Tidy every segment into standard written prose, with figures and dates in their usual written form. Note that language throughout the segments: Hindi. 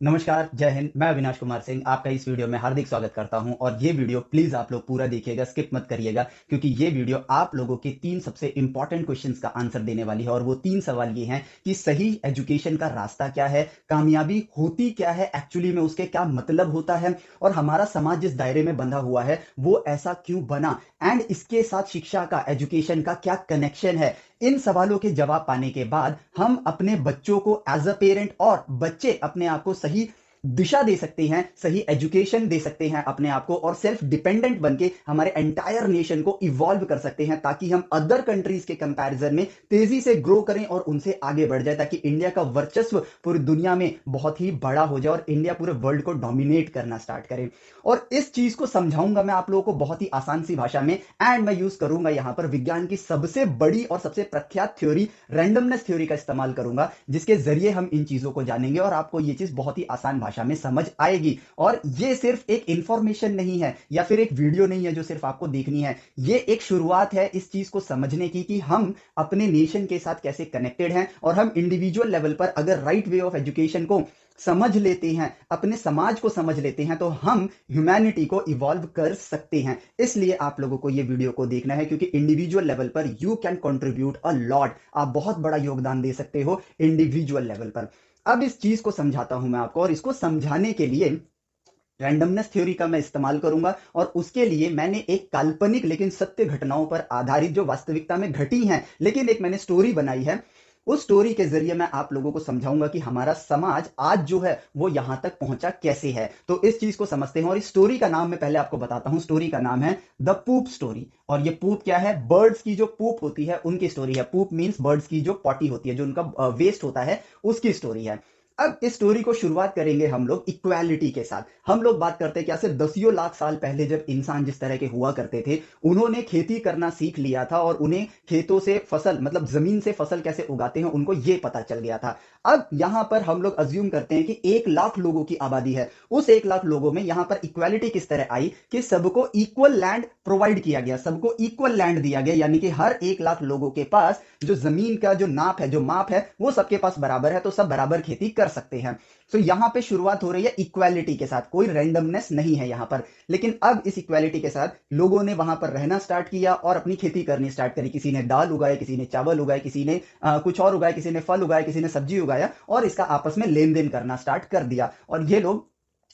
नमस्कार, जय हिंद। मैं अविनाश कुमार सिंह आपका इस वीडियो में हार्दिक स्वागत करता हूं और ये वीडियो प्लीज़ आप लोग पूरा देखिएगा, स्किप मत करिएगा क्योंकि ये वीडियो आप लोगों के 3 सबसे इंपॉर्टेंट क्वेश्चंस का आंसर देने वाली है। और वो 3 सवाल ये हैं कि सही एजुकेशन का रास्ता क्या है, कामयाबी होती क्या है, एक्चुअली में उसके क्या मतलब होता है और हमारा समाज जिस दायरे में बंधा हुआ है वो ऐसा क्यों बना, एंड इसके साथ शिक्षा का, एजुकेशन का क्या कनेक्शन है। इन सवालों के जवाब पाने के बाद हम अपने बच्चों को एज अ पेरेंट और बच्चे अपने आप को सही दिशा दे सकते हैं, सही एजुकेशन दे सकते हैं अपने आप को और सेल्फ डिपेंडेंट बनके हमारे एंटायर नेशन को इवॉल्व कर सकते हैं ताकि हम अदर कंट्रीज के कंपैरिजन में तेजी से ग्रो करें और उनसे आगे बढ़ जाए, ताकि इंडिया का वर्चस्व पूरी दुनिया में बहुत ही बड़ा हो जाए और इंडिया पूरे वर्ल्ड को डोमिनेट करना स्टार्ट करे। और इस चीज को समझाऊंगा मैं आप लोगों को बहुत ही आसान सी भाषा में, एंड मैं यूज करूंगा यहां पर विज्ञान की सबसे बड़ी और सबसे प्रख्यात थ्योरी, रैंडमनेस थ्योरी का इस्तेमाल करूंगा, जिसके जरिए हम इन चीजों को जानेंगे और आपको ये चीज बहुत ही आसान भाषा में समझ आएगी। और ये सिर्फ एक इंफॉर्मेशन नहीं है या फिर एक वीडियो नहीं है जो सिर्फ आपको देखनी है, ये एक शुरुआत है इस चीज को समझने की कि हम अपने नेशन के साथ कैसे कनेक्टेड हैं और हम इंडिविजुअल लेवल पर अगर राइट वे ऑफ एजुकेशन को समझ लेते हैं, अपने समाज को समझ लेते हैं, तो हम ह्यूमैनिटी को इवॉल्व कर सकते हैं। इसलिए आप लोगों को ये वीडियो को देखना है क्योंकि इंडिविजुअल लेवल पर you can contribute a lot, आप बहुत बड़ा योगदान दे सकते हो इंडिविजुअल लेवल पर। अब इस चीज को समझाता हूं मैं आपको और इसको समझाने के लिए रैंडमनेस थ्योरी का मैं इस्तेमाल करूंगा और उसके लिए मैंने एक काल्पनिक लेकिन सत्य घटनाओं पर आधारित, जो वास्तविकता में घटी हैं लेकिन एक मैंने स्टोरी बनाई है, उस स्टोरी के जरिए मैं आप लोगों को समझाऊंगा कि हमारा समाज आज जो है वो यहां तक पहुंचा कैसे है। तो इस चीज को समझते हैं और इस स्टोरी का नाम मैं पहले आपको बताता हूं। स्टोरी का नाम है द पूप स्टोरी। और ये पूप क्या है? बर्ड्स की जो पूप होती है उनकी स्टोरी है। पूप मींस बर्ड्स की जो पॉटी होती है, जो उनका वेस्ट होता है, उसकी स्टोरी है। अब इस स्टोरी को शुरुआत करेंगे हम लोग इक्वालिटी के साथ। हम लोग बात करते हैं क्या, सिर्फ दसियों लाख साल पहले जब इंसान जिस तरह के हुआ करते थे, उन्होंने खेती करना सीख लिया था और उन्हें खेतों से फसल, मतलब जमीन से फसल कैसे उगाते हैं, उनको ये पता चल गया था। अब यहां पर हम लोग अज्यूम करते हैं कि 1 लाख लोगों की आबादी है। उस 1 लाख लोगों में यहां पर इक्वालिटी किस तरह आई कि सबको इक्वल लैंड प्रोवाइड किया गया, सबको इक्वल लैंड दिया गया, यानी कि हर 1 लाख लोगों के पास जो जमीन का जो नाप है, जो माप है, वो सबके पास बराबर है, तो सब बराबर खेती कर सकते हैं। तो यहां पे शुरुआत हो रही है इक्वालिटी के साथ, कोई रैंडमनेस नहीं है यहां पर। लेकिन अब इस इक्वालिटी के साथ लोगों ने वहां पर रहना स्टार्ट किया और अपनी खेती करनी स्टार्ट करी। किसी ने दाल उगाए, किसी ने चावल उगाए, किसी ने कुछ और उगाए, किसी ने फल उगाए, किसी ने सब्जी उगाया और इसका आपस में लेन देन करना स्टार्ट कर दिया। और ये लोग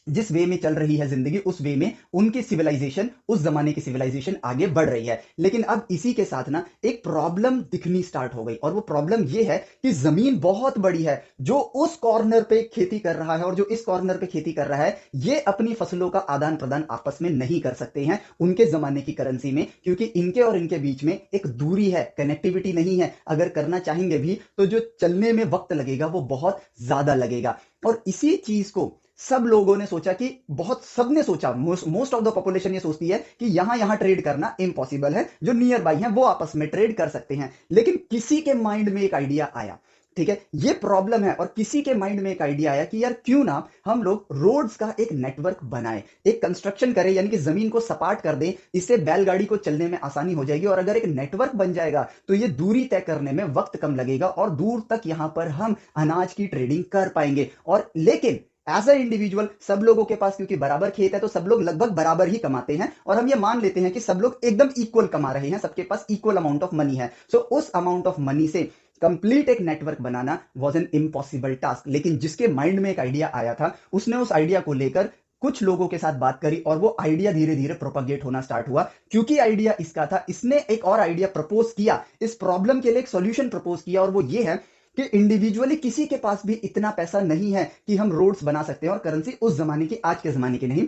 जिस वे में चल रही है जिंदगी, उस वे में उनकी सिविलाइजेशन, उस जमाने की सिविलाइजेशन आगे बढ़ रही है। लेकिन अब इसी के साथ ना एक प्रॉब्लम दिखनी स्टार्ट हो गई और वो प्रॉब्लम ये है कि जमीन बहुत बड़ी है। जो उस कॉर्नर पे खेती कर रहा है और जो इस कॉर्नर पे खेती कर रहा है, ये अपनी फसलों का आदान प्रदान आपस में नहीं कर सकते हैं उनके जमाने की करेंसी में, क्योंकि इनके और इनके बीच में एक दूरी है, कनेक्टिविटी नहीं है। अगर करना चाहेंगे भी तो जो चलने में वक्त लगेगा वो बहुत ज्यादा लगेगा। और इसी चीज को सब लोगों ने सोचा कि, बहुत सबने सोचा, मोस्ट ऑफ द पॉपुलेशन ये सोचती है कि यहां यहां ट्रेड करना इम्पॉसिबल है, जो नियर बाई हैं वो आपस में ट्रेड कर सकते हैं। लेकिन किसी के माइंड में एक आइडिया आया, ठीक है, ये प्रॉब्लम है, और किसी के माइंड में एक आइडिया आया कि यार क्यों ना हम लोग रोड्स का एक नेटवर्क बनाएं, एक कंस्ट्रक्शन करें, यानी कि जमीन को सपाट कर दें, इससे बैलगाड़ी को चलने में आसानी हो जाएगी। और अगर एक नेटवर्क बन जाएगा तो ये दूरी तय करने में वक्त कम लगेगा और दूर तक यहां पर हम अनाज की ट्रेडिंग कर पाएंगे। और लेकिन एज अ इंडिविजुअल सब लोगों के पास क्योंकि बराबर खेत है तो सब लोग लगभग बराबर ही कमाते हैं और हम ये मान लेते हैं कि सब लोग एकदम इक्वल कमा रहे हैं, सबके पास इक्वल अमाउंट ऑफ मनी है। सो उस अमाउंट ऑफ मनी से कंप्लीट एक network banana was an impossible task. लेकिन जिसके माइंड में एक आइडिया आया था, उसने उस आइडिया को लेकर कुछ लोगों के साथ बात करी और वो आइडिया धीरे धीरे प्रोपगेट होना स्टार्ट हुआ। क्योंकि आइडिया इसका था, इसने एक और आइडिया प्रपोज किया, इस प्रॉब्लम के लिए एक सॉल्यूशन प्रपोज किया, और वो ये है कि इंडिविजुअली किसी के पास भी इतना पैसा नहीं है कि हम रोड्स बना सकते हैं। और करेंसी उस जमाने की, आज के जमाने की नहीं,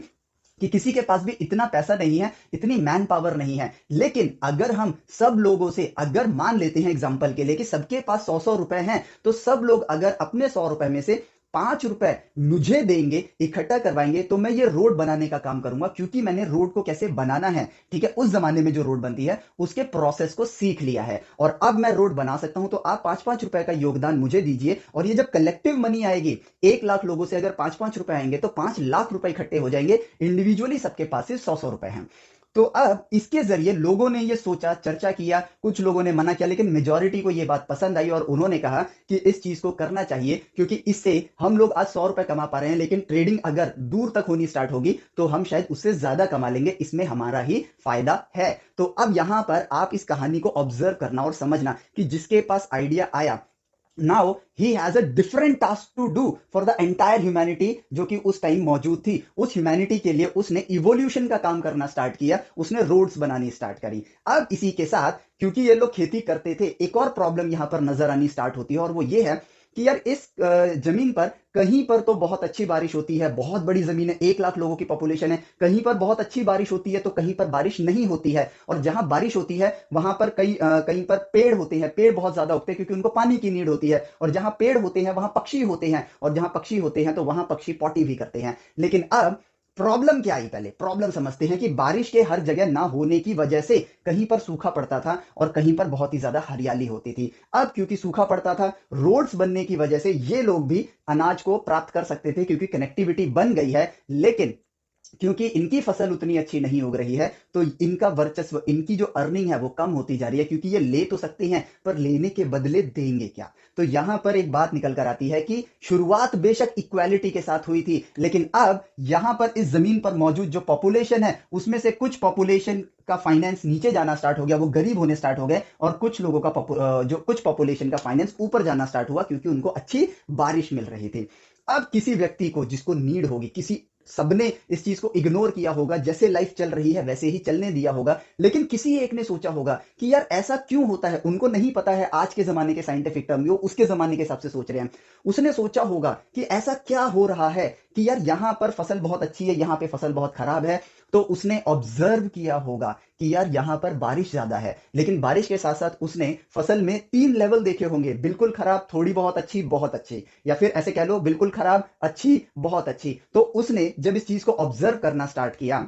कि किसी के पास भी इतना पैसा नहीं है, इतनी मैन पावर नहीं है। लेकिन अगर हम सब लोगों से, अगर मान लेते हैं एग्जांपल के लिए कि सबके पास 100-100 रुपए हैं, तो सब लोग अगर अपने 100 रुपए में से 5 रुपए मुझे देंगे, इकट्ठा करवाएंगे, तो मैं ये रोड बनाने का काम करूंगा, क्योंकि मैंने रोड को कैसे बनाना है, ठीक है, उस जमाने में जो रोड बनती है उसके प्रोसेस को सीख लिया है और अब मैं रोड बना सकता हूं। तो आप 5-5 रुपए का योगदान मुझे दीजिए और ये जब कलेक्टिव मनी आएगी, 1 लाख लोगों से अगर 5-5 रुपए आएंगे तो 5 लाख रुपए इकट्ठे हो जाएंगे। इंडिविजुअली सबके पास सिर्फ 100-100 रुपए हैं। तो अब इसके जरिए लोगों ने ये सोचा, चर्चा किया, कुछ लोगों ने मना किया, लेकिन मेजॉरिटी को ये बात पसंद आई और उन्होंने कहा कि इस चीज को करना चाहिए, क्योंकि इससे हम लोग आज 100 रुपए कमा पा रहे हैं, लेकिन ट्रेडिंग अगर दूर तक होनी स्टार्ट होगी तो हम शायद उससे ज्यादा कमा लेंगे, इसमें हमारा ही फायदा है। तो अब यहां पर आप इस कहानी को ऑब्जर्व करना और समझना कि जिसके पास आइडिया आया, now he has a different task to do for the entire humanity, जो कि उस टाइम मौजूद थी। उस ह्यूमैनिटी के लिए उसने इवोल्यूशन का काम करना स्टार्ट किया, उसने रोड्स बनानी स्टार्ट करी। अब इसी के साथ, क्योंकि ये लोग खेती करते थे, एक और प्रॉब्लम यहां पर नजर आनी स्टार्ट होती है, और वो ये है कि यार इस जमीन पर कहीं पर तो बहुत अच्छी बारिश होती है, बहुत बड़ी जमीन है, 1 लाख लोगों की पॉपुलेशन है, कहीं पर बहुत अच्छी बारिश होती है तो कहीं पर बारिश नहीं होती है। और जहां बारिश होती है वहां पर कहीं पर पेड़ होते हैं, पेड़ बहुत ज्यादा उगते हैं क्योंकि उनको पानी की नीड होती है, और जहां पेड़ होते हैं वहां पक्षी होते हैं, और जहां पक्षी होते हैं तो वहां पक्षी पॉटी भी करते हैं। लेकिन अब प्रॉब्लम क्या आई, पहले प्रॉब्लम समझते हैं कि बारिश के हर जगह ना होने की वजह से कहीं पर सूखा पड़ता था और कहीं पर बहुत ही ज्यादा हरियाली होती थी। अब क्योंकि सूखा पड़ता था, रोड्स बनने की वजह से ये लोग भी अनाज को प्राप्त कर सकते थे क्योंकि कनेक्टिविटी बन गई है। लेकिन क्योंकि इनकी फसल उतनी अच्छी नहीं उग रही है तो इनका वर्चस्व, इनकी जो अर्निंग है वो कम होती जा रही है, क्योंकि ये ले तो सकते हैं पर लेने के बदले देंगे क्या। तो यहां पर एक बात निकल कर आती है कि शुरुआत बेशक इक्वालिटी के साथ हुई थी, लेकिन अब यहां पर इस जमीन पर मौजूद जो पॉपुलेशन है उसमें से कुछ पॉपुलेशन का फाइनेंस नीचे जाना स्टार्ट हो गया, वो गरीब होने स्टार्ट हो गए, और कुछ लोगों का जो कुछ पॉपुलेशन का फाइनेंस ऊपर जाना स्टार्ट हुआ क्योंकि उनको अच्छी बारिश मिल रही थी। अब किसी व्यक्ति को जिसको नीड होगी, किसी सबने इस चीज को इग्नोर किया होगा, जैसे लाइफ चल रही है वैसे ही चलने दिया होगा, लेकिन किसी एक ने सोचा होगा कि यार ऐसा क्यों होता है। उनको नहीं पता है आज के जमाने के साइंटिफिक टर्म, वो उसके जमाने के हिसाब से सोच रहे हैं। उसने सोचा होगा कि ऐसा क्या हो रहा है कि यार यहां पर फसल बहुत अच्छी है, यहां पे फसल बहुत खराब है। तो उसने ऑब्जर्व किया होगा कि यार यहां पर बारिश ज्यादा है, लेकिन बारिश के साथ साथ उसने फसल में 3 लेवल देखे होंगे, बिल्कुल खराब, थोड़ी बहुत अच्छी, बहुत अच्छी, या फिर ऐसे कह लो बिल्कुल खराब, अच्छी, बहुत अच्छी। तो उसने जब इस चीज को ऑब्जर्व करना स्टार्ट किया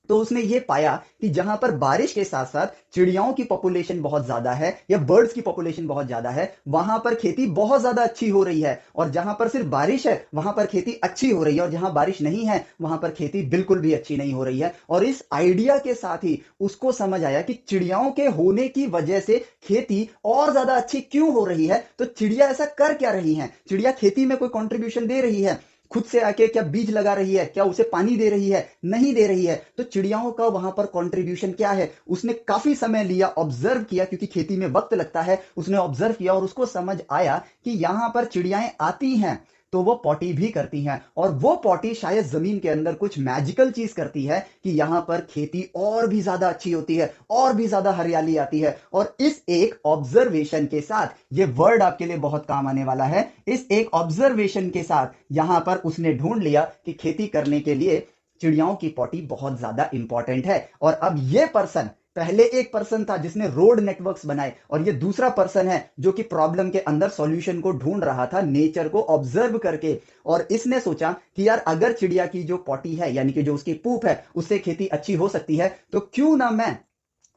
तो उसने ये पाया कि जहां पर बारिश के साथ साथ चिड़ियाओं की पॉपुलेशन बहुत ज्यादा है या बर्ड्स की पॉपुलेशन बहुत ज्यादा है, वहां पर खेती बहुत ज्यादा अच्छी हो रही है, और जहां पर सिर्फ बारिश है वहां पर खेती अच्छी हो रही है, और जहां बारिश नहीं है वहां पर खेती बिल्कुल भी अच्छी नहीं हो रही है। और इस आइडिया के साथ ही उसको समझ आया कि चिड़ियाओं के होने की वजह से खेती और ज्यादा अच्छी क्यों हो रही है। तो चिड़िया ऐसा कर क्या रही है, चिड़िया खेती में कोई कंट्रीब्यूशन दे रही है, खुद से आके क्या बीज लगा रही है, क्या उसे पानी दे रही है, नहीं दे रही है। तो चिड़ियाओं का वहां पर कंट्रीब्यूशन क्या है, उसने काफी समय लिया, ऑब्जर्व किया, क्योंकि खेती में वक्त लगता है। उसने ऑब्जर्व किया और उसको समझ आया कि यहां पर चिड़ियाएं आती हैं तो वो पॉटी भी करती हैं, और वो पॉटी शायद जमीन के अंदर कुछ मैजिकल चीज करती है कि यहां पर खेती और भी ज्यादा अच्छी होती है, और भी ज्यादा हरियाली आती है। और इस एक ऑब्जर्वेशन के साथ, ये वर्ड आपके लिए बहुत काम आने वाला है, इस एक ऑब्जर्वेशन के साथ यहां पर उसने ढूंढ लिया कि खेती करने के लिए चिड़ियाओं की पॉटी बहुत ज्यादा इंपॉर्टेंट है। और अब ये पर्सन, पहले एक पर्सन था जिसने रोड नेटवर्क्स बनाए, और ये दूसरा पर्सन है जो कि प्रॉब्लम के अंदर सॉल्यूशन को ढूंढ रहा था नेचर को ऑब्जर्व करके। और इसने सोचा कि यार अगर चिड़िया की जो पॉटी है, यानी कि जो उसकी पूप है, उससे खेती अच्छी हो सकती है, तो क्यों ना मैं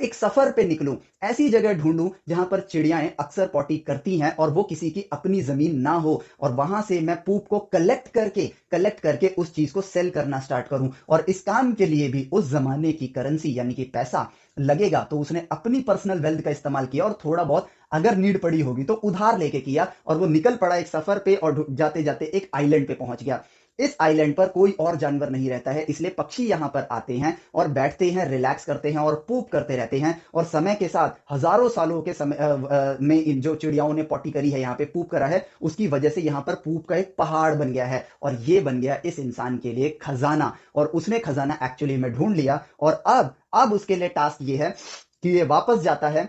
एक सफर पे निकलूं, ऐसी जगह ढूंढूं जहां पर चिड़ियाएं अक्सर पॉटी करती हैं और वो किसी की अपनी जमीन ना हो, और वहां से मैं पूप को कलेक्ट करके उस चीज को सेल करना स्टार्ट करूं। और इस काम के लिए भी उस जमाने की करेंसी यानी कि पैसा लगेगा, तो उसने अपनी पर्सनल वेल्थ का इस्तेमाल किया, और थोड़ा बहुत अगर नीड पड़ी होगी तो उधार लेके किया, और वो निकल पड़ा एक सफर पे, और जाते जाते एक आइलैंड पे पहुंच गया। इस आइलैंड पर कोई और जानवर नहीं रहता है, इसलिए पक्षी यहां पर आते हैं और बैठते हैं, रिलैक्स करते हैं और पूप करते रहते हैं। और समय के साथ हजारों सालों के समय में इन जो चिड़ियाओं ने पॉटी करी है, यहाँ पे पूप करा है, उसकी वजह से यहाँ पर पूप का एक पहाड़ बन गया है, और ये बन गया इस इंसान के लिए खजाना। और उसने खजाना एक्चुअली में ढूंढ लिया, और अब उसके लिए टास्क ये है कि ये वापस जाता है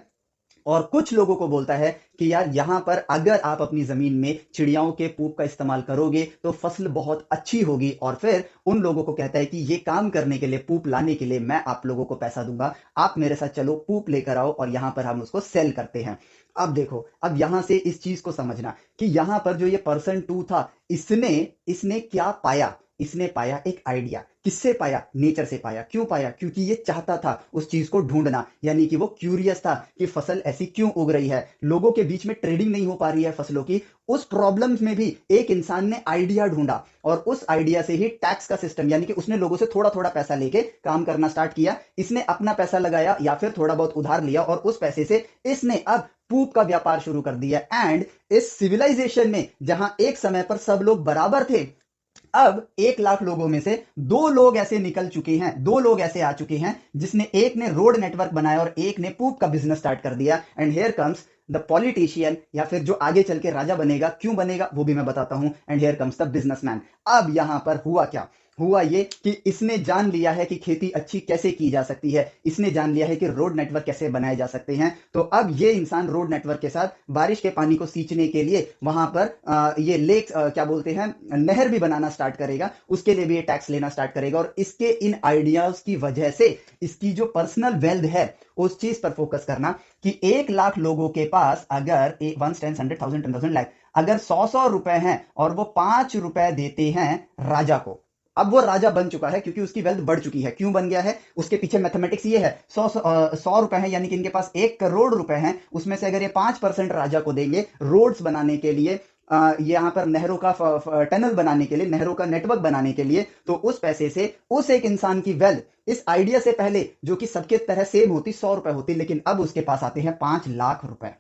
और कुछ लोगों को बोलता है कि यार यहां पर अगर आप अपनी जमीन में चिड़ियाओं के पूप का इस्तेमाल करोगे तो फसल बहुत अच्छी होगी। और फिर उन लोगों को कहता है कि ये काम करने के लिए, पूप लाने के लिए मैं आप लोगों को पैसा दूंगा, आप मेरे साथ चलो, पूप लेकर आओ, और यहां पर हम उसको सेल करते हैं। अब देखो, अब यहां से इस चीज को समझना कि यहां पर जो ये पर्सन 2 था, इसने इसने क्या पाया, इसने पाया एक आइडिया। किससे पाया? नेचर से पाया। क्यों पाया? क्योंकि ये चाहता था उस चीज को ढूंढना, यानी कि वो क्यूरियस था कि फसल ऐसी क्यों उग रही है, लोगों के बीच में ट्रेडिंग नहीं हो पा रही है फसलों की। उस प्रॉब्लम में भी एक इंसान ने आइडिया ढूंढा और उस आइडिया से ही टैक्स का सिस्टम, यानी कि उसने लोगों से थोड़ा थोड़ा पैसा लेके काम करना स्टार्ट किया। इसने अपना पैसा लगाया या फिर थोड़ा बहुत उधार लिया और उस पैसे से इसने अब पूप का व्यापार शुरू कर दिया। एंड इस सिविलाइजेशन में जहां एक समय पर सब लोग बराबर थे, अब 1 लाख लोगों में से 2 लोग ऐसे निकल चुके हैं, 2 लोग ऐसे आ चुके हैं जिसने, एक ने रोड नेटवर्क बनाया और एक ने पूप का बिजनेस स्टार्ट कर दिया। And here comes the politician, या फिर जो आगे चल के राजा बनेगा। क्यों बनेगा वो भी मैं बताता हूं। And here comes the businessman. अब यहां पर हुआ क्या? हुआ ये कि इसने जान लिया है कि खेती अच्छी कैसे की जा सकती है, इसने जान लिया है कि रोड नेटवर्क कैसे बनाए जा सकते हैं। तो अब ये इंसान रोड नेटवर्क के साथ बारिश के पानी को सींचने के लिए वहां पर ये लेक, क्या बोलते हैं, नहर भी बनाना स्टार्ट करेगा। उसके लिए भी ये टैक्स लेना स्टार्ट करेगा और इसके इन आइडियाज की वजह से इसकी जो पर्सनल वेल्थ है उस चीज पर फोकस करना कि 1 लाख लोगों के पास अगर 1 10 100 1000 लाख अगर 100 रुपए हैं और वो 5 रुपए देते हैं राजा को, अब वो राजा बन चुका है क्योंकि उसकी वेल्थ बढ़ चुकी है। क्यों बन गया है? उसके पीछे मैथमेटिक्स ये है, 100 रुपए है, यानी कि इनके पास 1 करोड़ रुपए हैं। उसमें से अगर ये 5% राजा को देंगे रोड्स बनाने के लिए, यहाँ पर नहरों का टनल बनाने के लिए, नहरों का नेटवर्क बनाने के लिए, तो उस पैसे से उस एक इंसान की वेल्थ इस आइडिया से पहले, जो कि सबके तरह सेम होती, 100 रुपए होती, लेकिन अब उसके पास आते हैं 5 लाख रुपए।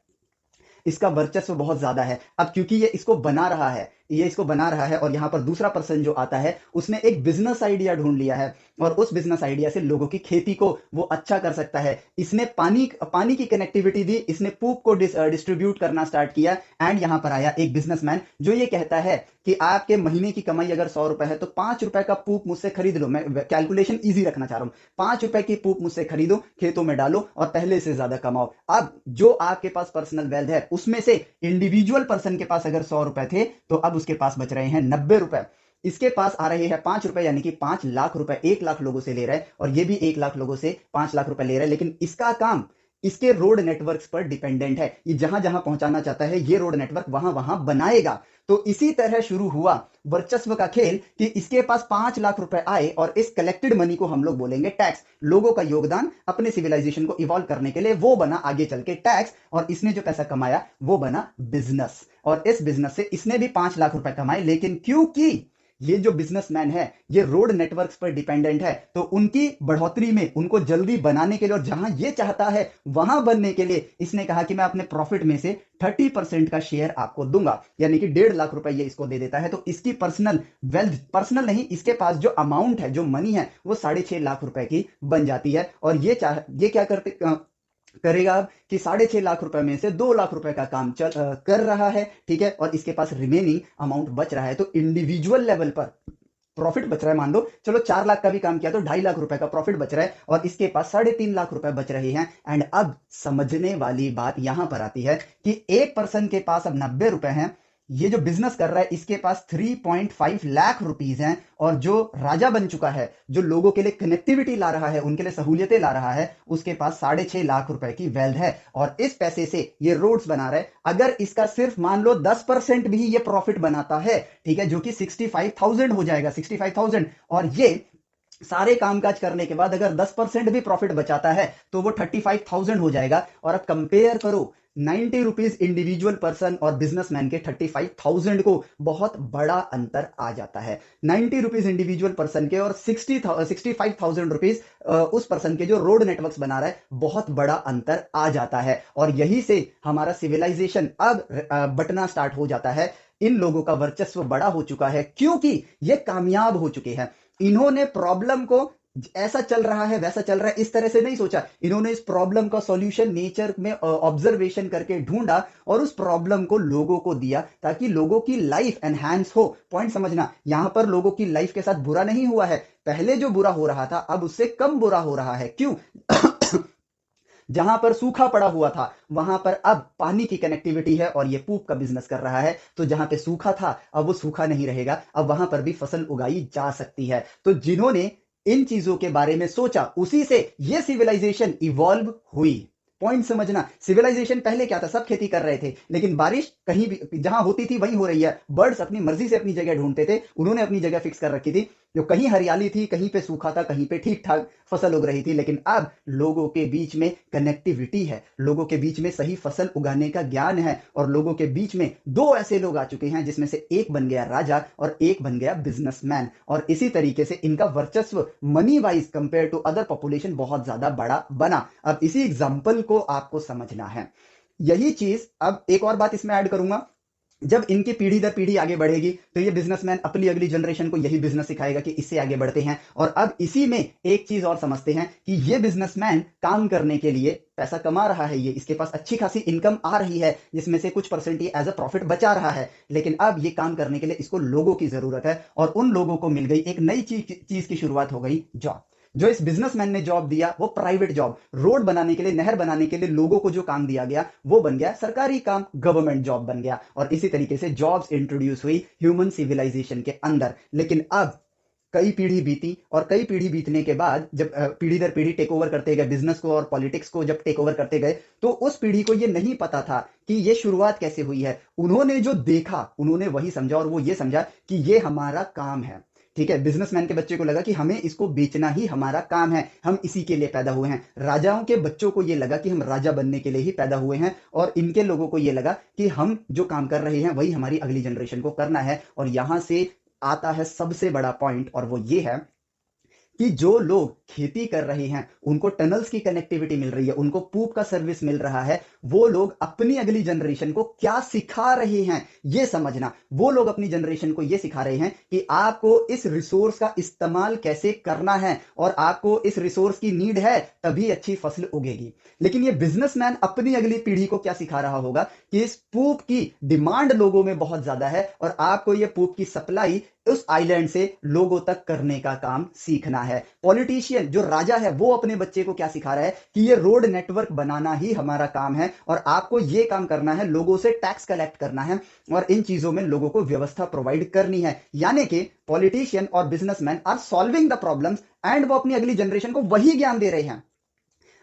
इसका वर्चस्व बहुत ज्यादा है। अब क्योंकि ये इसको बना रहा है, ये इसको बना रहा है, और यहां पर दूसरा पर्सन जो आता है उसने एक बिजनेस आइडिया ढूंढ लिया है और उस बिजनेस आइडिया से लोगों की खेती को वो अच्छा कर सकता है। इसने पानी की कनेक्टिविटी दी, इसने पूप को डिस्ट्रीब्यूट करना स्टार्ट किया। एंड यहां पर आया एक बिजनेसमैन जो ये कहता है कि आपके महीने की कमाई अगर 100 रुपए है तो 5 रुपए का पूप मुझसे खरीद लो। मैं कैलकुलेशन ईजी रखना चाह रहा हूं। 5 रुपए की पूप मुझसे खरीदो, खेतों में डालो और पहले से ज्यादा कमाओ। अब जो आपके पास पर्सनल वेल्थ है उसमें से इंडिविजुअल पर्सन के पास अगर 100 रुपए थे तो अब उसके पास बच रहे हैं 90 रुपए। इसके पास आ रहे हैं 5 रुपए, यानी कि 5 लाख रुपए 1 लाख लोगों से ले रहा है और ये भी 1 लाख लोगों से 5 लाख रुपए ले रहा है। लेकिन इसका काम इसके रोड नेटवर्क्स पर डिपेंडेंट है। ये जहां जहां पहुंचाना चाहता है ये रोड नेटवर्क वहां वहां बनाएगा। तो इसी तरह शुरू हुआ वर्चस्व का खेल कि इसके पास 5 लाख रुपए आए और इस कलेक्टेड मनी को हम लोग बोलेंगे टैक्स। लोगों का योगदान अपने सिविलाइजेशन को इवॉल्व करने के लिए वो बना आगे चल के टैक्स, और इसने जो पैसा कमाया वो बना बिजनेस। और इस बिजनेस से इसने भी 5 लाख रुपए कमाए। लेकिन क्योंकि ये जो बिजनेसमैन है ये रोड नेटवर्क्स पर डिपेंडेंट है, तो उनकी बढ़ोतरी में, उनको जल्दी बनाने के लिए और जहां ये चाहता है वहां बनने के लिए इसने कहा कि मैं अपने प्रॉफिट में से 30% का शेयर आपको दूंगा, यानी कि 1.5 लाख रुपए ये इसको दे देता है। तो इसकी पर्सनल वेल्थ, पर्सनल नहीं, इसके पास जो अमाउंट है, जो मनी है, वो 6.5 लाख रुपए की बन जाती है। और ये क्या करेगा अब कि 6.5 लाख रुपए में से 2 लाख रुपए का काम कर रहा है, ठीक है, और इसके पास रिमेनिंग अमाउंट बच रहा है। तो इंडिविजुअल लेवल पर प्रॉफिट बच रहा है। मान लो चलो 4 लाख का भी काम किया तो 2.5 लाख रुपए का प्रॉफिट बच रहा है और इसके पास 3.5 लाख रुपए बच रहे हैं। एंड अब समझने वाली बात यहां पर आती है कि एक पर्सन के पास अब 90 रुपए हैं, ये जो बिजनेस कर रहा है इसके पास 3.5 लाख रुपीज हैं, और जो राजा बन चुका है, जो लोगों के लिए कनेक्टिविटी ला रहा है, उनके लिए सहूलियतें ला रहा है, उसके पास 6.5 लाख रुपए की वेल्थ है और इस पैसे से ये रोड्स बना रहा है। अगर इसका सिर्फ मान लो 10% भी ये प्रॉफिट बनाता है, ठीक है, जो कि 65,000 हो जाएगा, 65,000, और ये सारे कामकाज करने के बाद अगर 10% भी प्रॉफिट बचाता है तो वो 35,000 हो जाएगा। और अब कंपेयर करो 90 रुपीज इंडिविजुअल पर्सन और बिजनेसमैन के 35,000 को, बहुत बड़ा अंतर आ जाता है। 90 रुपीज इंडिविजुअल पर्सन के और 65,000 रुपीज उस पर्सन के जो रोड नेटवर्क्स बना रहा है, बहुत बड़ा अंतर आ जाता है। और यही से हमारा सिविलाइजेशन अब बटना स्टार्ट हो जाता है। इन लोगों का वर्चस्व बड़ा हो चुका है क्योंकि ये कामयाब हो चुके हैं। इन्होंने प्रॉब्लम को ऐसा चल रहा है वैसा चल रहा है इस तरह से नहीं सोचा, इन्होंने इस प्रॉब्लम का सॉल्यूशन नेचर में ऑब्जर्वेशन करके ढूंढा और उस प्रॉब्लम को लोगों को दिया ताकि लोगों की लाइफ एनहांस हो। पॉइंट समझना, यहां पर लोगों की लाइफ के साथ बुरा नहीं हुआ है, पहले जो बुरा हो रहा था अब उससे कम बुरा हो रहा है। क्यों? जहां पर सूखा पड़ा हुआ था वहां पर अब पानी की कनेक्टिविटी है और ये पूप का बिजनेस कर रहा है। तो जहां पे सूखा था अब वो सूखा नहीं रहेगा, अब वहां पर भी फसल उगाई जा सकती है। तो जिन्होंने इन चीजों के बारे में सोचा उसी से ये सिविलाइजेशन इवॉल्व हुई, पॉइंट समझना। सिविलाइजेशन पहले क्या था, सब खेती कर रहे थे, लेकिन बारिश कहीं भी जहां होती थी वहीं हो रही है। बर्ड्स अपनी मर्जी से अपनी जगह ढूंढते थे, उन्होंने अपनी जगह फिक्स कर रखी थी। जो कहीं हरियाली थी, कहीं पे सूखा था, कहीं पे ठीक ठाक फसल उग रही थी। लेकिन अब लोगों के बीच में कनेक्टिविटी है, लोगों के बीच में सही फसल उगाने का ज्ञान है, और लोगों के बीच में दो ऐसे लोग आ चुके हैं जिसमें से एक बन गया राजा और एक बन गया बिजनेसमैन। और इसी तरीके से इनका वर्चस्व money wise compare to other population बहुत ज्यादा बड़ा बना। अब इसी एग्जाम्पल को आपको समझना है। यही चीज, अब एक और बात इसमें ऐड करूंगा, जब इनकी पीढ़ी दर पीढ़ी आगे बढ़ेगी तो ये बिजनेसमैन अपनी अगली जनरेशन को यही बिजनेस सिखाएगा कि इससे आगे बढ़ते हैं। और अब इसी में एक चीज और समझते हैं कि ये बिजनेसमैन काम करने के लिए पैसा कमा रहा है, ये इसके पास अच्छी खासी इनकम आ रही है, जिसमें से कुछ परसेंट ये एज अ प्रॉफिट बचा रहा है। लेकिन अब ये काम करने के लिए इसको लोगों की जरूरत है, और उन लोगों को मिल गई एक नई चीज की शुरुआत हो गई, जॉब। जो इस बिजनेसमैन ने जॉब दिया वो प्राइवेट जॉब, रोड बनाने के लिए, नहर बनाने के लिए लोगों को जो काम दिया गया वो बन गया सरकारी काम, गवर्नमेंट जॉब बन गया। और इसी तरीके से जॉब्स इंट्रोड्यूस हुई ह्यूमन सिविलाइजेशन के अंदर। लेकिन अब कई पीढ़ी बीती, और कई पीढ़ी बीतने के बाद जब पीढ़ी दर पीढ़ी टेक ओवर करते गए बिजनेस को और पॉलिटिक्स को, जब टेक ओवर करते गए, तो उस पीढ़ी को ये नहीं पता था कि ये शुरुआत कैसे हुई है। उन्होंने जो देखा उन्होंने वही समझा, और वो ये समझा कि ये हमारा काम है। ठीक है, बिजनेसमैन के बच्चे को लगा कि हमें इसको बेचना ही हमारा काम है, हम इसी के लिए पैदा हुए हैं। राजाओं के बच्चों को ये लगा कि हम राजा बनने के लिए ही पैदा हुए हैं, और इनके लोगों को ये लगा कि हम जो काम कर रहे हैं वही हमारी अगली जनरेशन को करना है। और यहां से आता है सबसे बड़ा पॉइंट, और वो ये है कि जो लोग खेती कर रहे हैं उनको टनल्स की कनेक्टिविटी मिल रही है, उनको पूप का सर्विस मिल रहा है, वो लोग अपनी अगली जनरेशन को क्या सिखा रहे हैं ये समझना। वो लोग अपनी जनरेशन को ये सिखा रहे हैं कि आपको इस रिसोर्स का इस्तेमाल कैसे करना है, और आपको इस रिसोर्स की नीड है तभी अच्छी फसल उगेगी। लेकिन ये बिजनेसमैन अपनी अगली पीढ़ी को क्या सिखा रहा होगा कि इस पूप की डिमांड लोगों में बहुत ज्यादा है, और आपको ये पूप की सप्लाई उस आइलैंड से लोगों तक करने का काम सीखना है। पॉलिटिशियन जो राजा है वो अपने बच्चे को क्या सिखा रहा है कि ये रोड नेटवर्क बनाना ही हमारा काम है, और आपको ये काम करना है, लोगों से टैक्स कलेक्ट करना है, और इन चीजों में लोगों को व्यवस्था प्रोवाइड करनी है। यानी कि पॉलिटिशियन और businessman are solving the problems, and वो अपनी अगली जनरेशन को वही ज्ञान दे रहे हैं।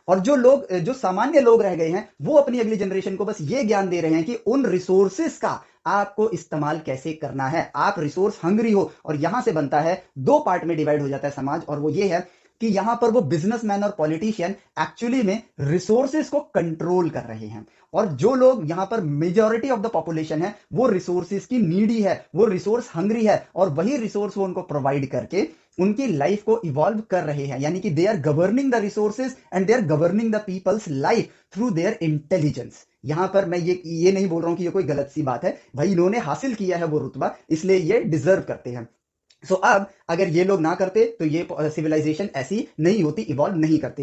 और जो सामान्य लोग रह गए हैं वो अपनी अगली जनरेशन को बस ये ज्ञान दे रहे हैं कि उन रिसोर्सेस का आपको इस्तेमाल कैसे करना है। आप रिसोर्स हंग्री हो, और यहां से बनता है, दो पार्ट में डिवाइड हो जाता है समाज, और वो ये है कि यहां पर वो बिजनेसमैन और पॉलिटिशियन एक्चुअली में रिसोर्सेस को कंट्रोल कर रहे हैं, और जो लोग यहां पर मेजॉरिटी ऑफ द पॉपुलेशन है वो रिसोर्सेस की नीडी है, वो रिसोर्स हंग्री है, और वही रिसोर्स वो उनको प्रोवाइड करके उनकी लाइफ को इवॉल्व कर रहे हैं। यानी कि they are governing the resources and they are governing the people's life through their intelligence. यहां पर मैं ये नहीं बोल रहा हूं कि ये कोई गलत सी बात है, भाई इन्होंने हासिल किया है वो रुतबा, इसलिए ये डिजर्व करते हैं। अब अगर ये लोग ना करते तो ये सिविलाइजेशन ऐसी नहीं होती, इवॉल्व नहीं करती।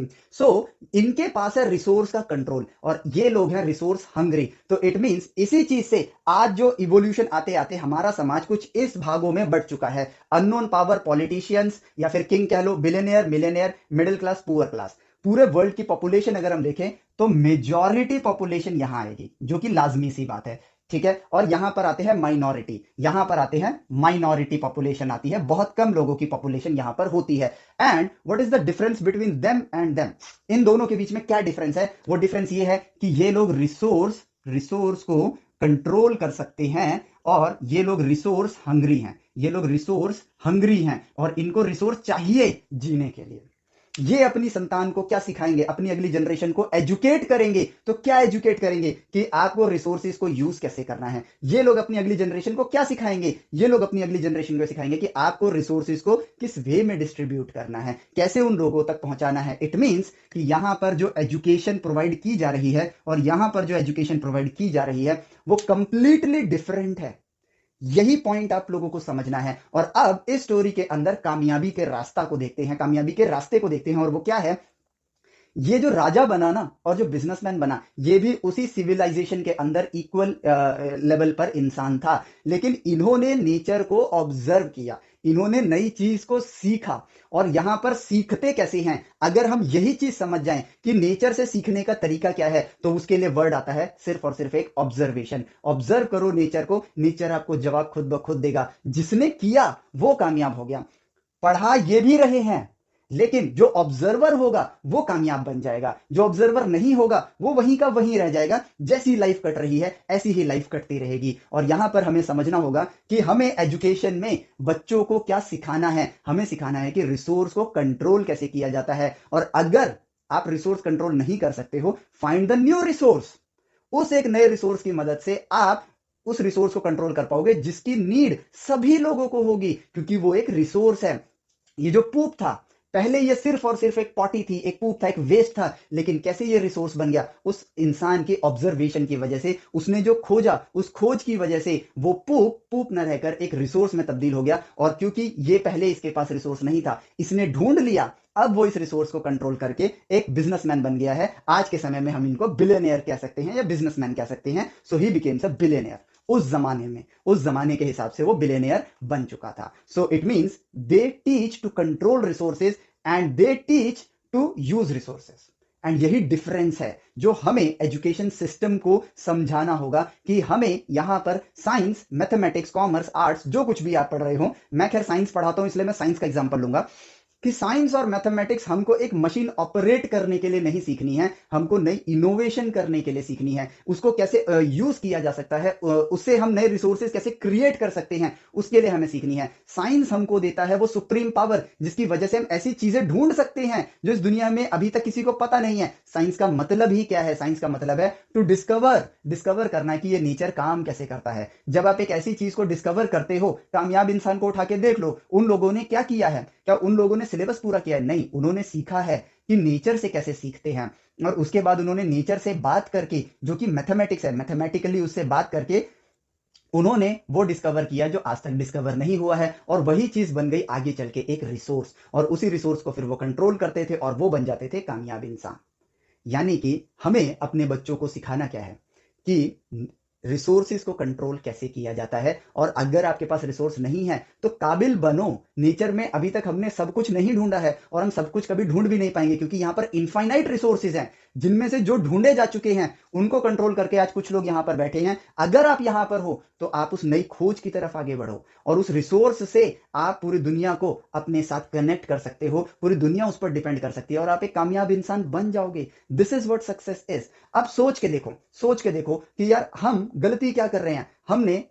इनके पास है रिसोर्स का कंट्रोल, और ये लोग हैं रिसोर्स हंग्री। तो इट मींस इसी चीज से आज जो इवोल्यूशन आते आते हमारा समाज कुछ इस भागों में बढ़ चुका है। अननोन पावर पॉलिटिशियंस, या फिर किंग कह लो, billionaire, millionaire, middle class, poor class. पूरे वर्ल्ड की पॉपुलेशन अगर हम देखें तो मेजॉरिटी पॉपुलेशन यहां आएगी, जो कि लाजमी सी बात है। ठीक है, और यहां पर आते हैं माइनॉरिटी, यहां पर आते हैं माइनॉरिटी पॉपुलेशन आती है, बहुत कम लोगों की पॉपुलेशन यहां पर होती है। And what is the difference between them and them? इन दोनों के बीच में क्या डिफरेंस है? वो डिफरेंस ये है कि ये लोग रिसोर्स को कंट्रोल कर सकते हैं, और ये लोग रिसोर्स हंग्री हैं। ये लोग रिसोर्स हंग्री हैं, और इनको रिसोर्स चाहिए जीने के लिए। ये अपनी संतान को क्या सिखाएंगे? अपनी अगली जनरेशन को एजुकेट करेंगे। तो क्या एजुकेट करेंगे? कि आपको रिसोर्सेज को यूज कैसे करना है। ये लोग अपनी अगली जनरेशन को क्या सिखाएंगे? ये लोग अपनी अगली जनरेशन को सिखाएंगे कि आपको रिसोर्सेज को किस वे में डिस्ट्रीब्यूट करना है, कैसे उन लोगों तक पहुंचाना है। इट मींस कि यहां पर जो एजुकेशन प्रोवाइड की जा रही है और यहां पर जो एजुकेशन प्रोवाइड की जा रही है वो कंप्लीटली डिफरेंट है। यही पॉइंट आप लोगों को समझना है। और अब इस स्टोरी के अंदर कामयाबी के रास्ता को देखते हैं, कामयाबी के रास्ते को देखते हैं, और वो क्या है? ये जो राजा बना ना और जो बिजनेसमैन बना, ये भी उसी सिविलाइजेशन के अंदर इक्वल लेवल पर इंसान था, लेकिन इन्होंने नेचर को ऑब्जर्व किया, इन्होंने नई चीज को सीखा। और यहां पर सीखते कैसे हैं? अगर हम यही चीज समझ जाएं कि नेचर से सीखने का तरीका क्या है, तो उसके लिए वर्ड आता है सिर्फ और सिर्फ एक ऑब्जर्वेशन। ऑब्जर्व करो नेचर को, नेचर आपको जवाब खुद ब खुद देगा। जिसने किया वो कामयाब हो गया। पढ़ा ये भी रहे हैं, लेकिन जो ऑब्जर्वर होगा वो कामयाब बन जाएगा, जो ऑब्जर्वर नहीं होगा वो वहीं का वहीं रह जाएगा। जैसी लाइफ कट रही है ऐसी ही लाइफ कटती रहेगी। और यहां पर हमें समझना होगा कि हमें एजुकेशन में बच्चों को क्या सिखाना है। हमें सिखाना है कि रिसोर्स को कंट्रोल कैसे किया जाता है, और अगर आप रिसोर्स कंट्रोल नहीं कर सकते हो, फाइंड द न्यू रिसोर्स। उस एक नए रिसोर्स की मदद से आप उस रिसोर्स को कंट्रोल कर पाओगे जिसकी नीड सभी लोगों को होगी, क्योंकि वो एक रिसोर्स है। ये जो पूप था, पहले ये सिर्फ और सिर्फ एक पॉटी थी, एक पूप था, एक वेस्ट था, लेकिन कैसे ये रिसोर्स बन गया? उस इंसान के ऑब्जर्वेशन की वजह से, उसने जो खोजा उस खोज की वजह से वो पूप पूप न रहकर एक रिसोर्स में तब्दील हो गया। और क्योंकि ये पहले इसके पास रिसोर्स नहीं था, इसने ढूंढ लिया, अब वो इस रिसोर्स को कंट्रोल करके एक बिजनेसमैन बन गया है। आज के समय में हम इनको बिलियनियर कह सकते हैं या बिजनेसमैन कह सकते हैं। सो ही बिकेम्स अ बिलियनियर। उस जमाने में, उस जमाने के हिसाब से वो बिलियनियर बन चुका था। So it means they teach to control resources and they teach to use resources. And यही डिफरेंस है जो हमें एजुकेशन सिस्टम को समझाना होगा कि हमें यहां पर साइंस, मैथमेटिक्स, कॉमर्स, आर्ट्स, जो कुछ भी आप पढ़ रहे हो, मैं खैर साइंस पढ़ाता हूं इसलिए मैं साइंस का एग्जांपल लूंगा, कि साइंस और मैथमेटिक्स हमको एक मशीन ऑपरेट करने के लिए नहीं सीखनी है, हमको नई इनोवेशन करने के लिए सीखनी है। उसको कैसे यूज किया जा सकता है, उससे हम नए रिसोर्सेज कैसे क्रिएट कर सकते हैं, उसके लिए हमें सीखनी है। साइंस हमको देता है वो सुप्रीम पावर जिसकी वजह से हम ऐसी चीजें ढूंढ सकते हैं जो इस दुनिया में अभी तक किसी को पता नहीं है। साइंस का मतलब ही क्या है? साइंस का मतलब है टू डिस्कवर, डिस्कवर करना कि ये नेचर काम कैसे करता है। जब आप एक ऐसी चीज को डिस्कवर करते हो, कामयाब इंसान को उठा के देख लो, उन लोगों ने क्या किया है? क्या उन लोगों ने सिलेबस पूरा किया है? नहीं, उन्होंने सीखा है कि नेचर से कैसे सीखते हैं, और उसके बाद उन्होंने नेचर से बात करके, जो कि मैथमेटिक्स है, मैथमेटिकली उससे बात करके उन्होंने वो डिस्कवर किया जो आज तक डिस्कवर नहीं हुआ है, और वही चीज बन गई आगे चल के एक रिसोर्स, और उसी रिसोर्स को फिर वो कंट्रोल करते थे और वो बन जाते थे कामयाब इंसान। यानी कि हमें अपने बच्चों को सिखाना क्या है कि रिसोर्सेज को कंट्रोल कैसे किया जाता है। और अगर आपके पास रिसोर्स नहीं है तो काबिल बनो। नेचर में अभी तक हमने सब कुछ नहीं ढूंढा है, और हम सब कुछ कभी ढूंढ भी नहीं पाएंगे, क्योंकि यहां पर इनफाइनाइट रिसोर्सेज हैं, जिनमें से जो ढूंढे जा चुके हैं उनको कंट्रोल करके आज कुछ लोग यहां पर बैठे हैं। अगर आप यहां पर हो तो आप उस नई खोज की तरफ आगे बढ़ो, और उस रिसोर्स से आप पूरी दुनिया को अपने साथ कनेक्ट कर सकते हो, पूरी दुनिया उस पर डिपेंड कर सकती है, और आप एक कामयाब इंसान बन जाओगे। This is what success is. अब सोच के देखो, सोच के देखो कि यार हम गलती क्या कर रहे हैं। हमने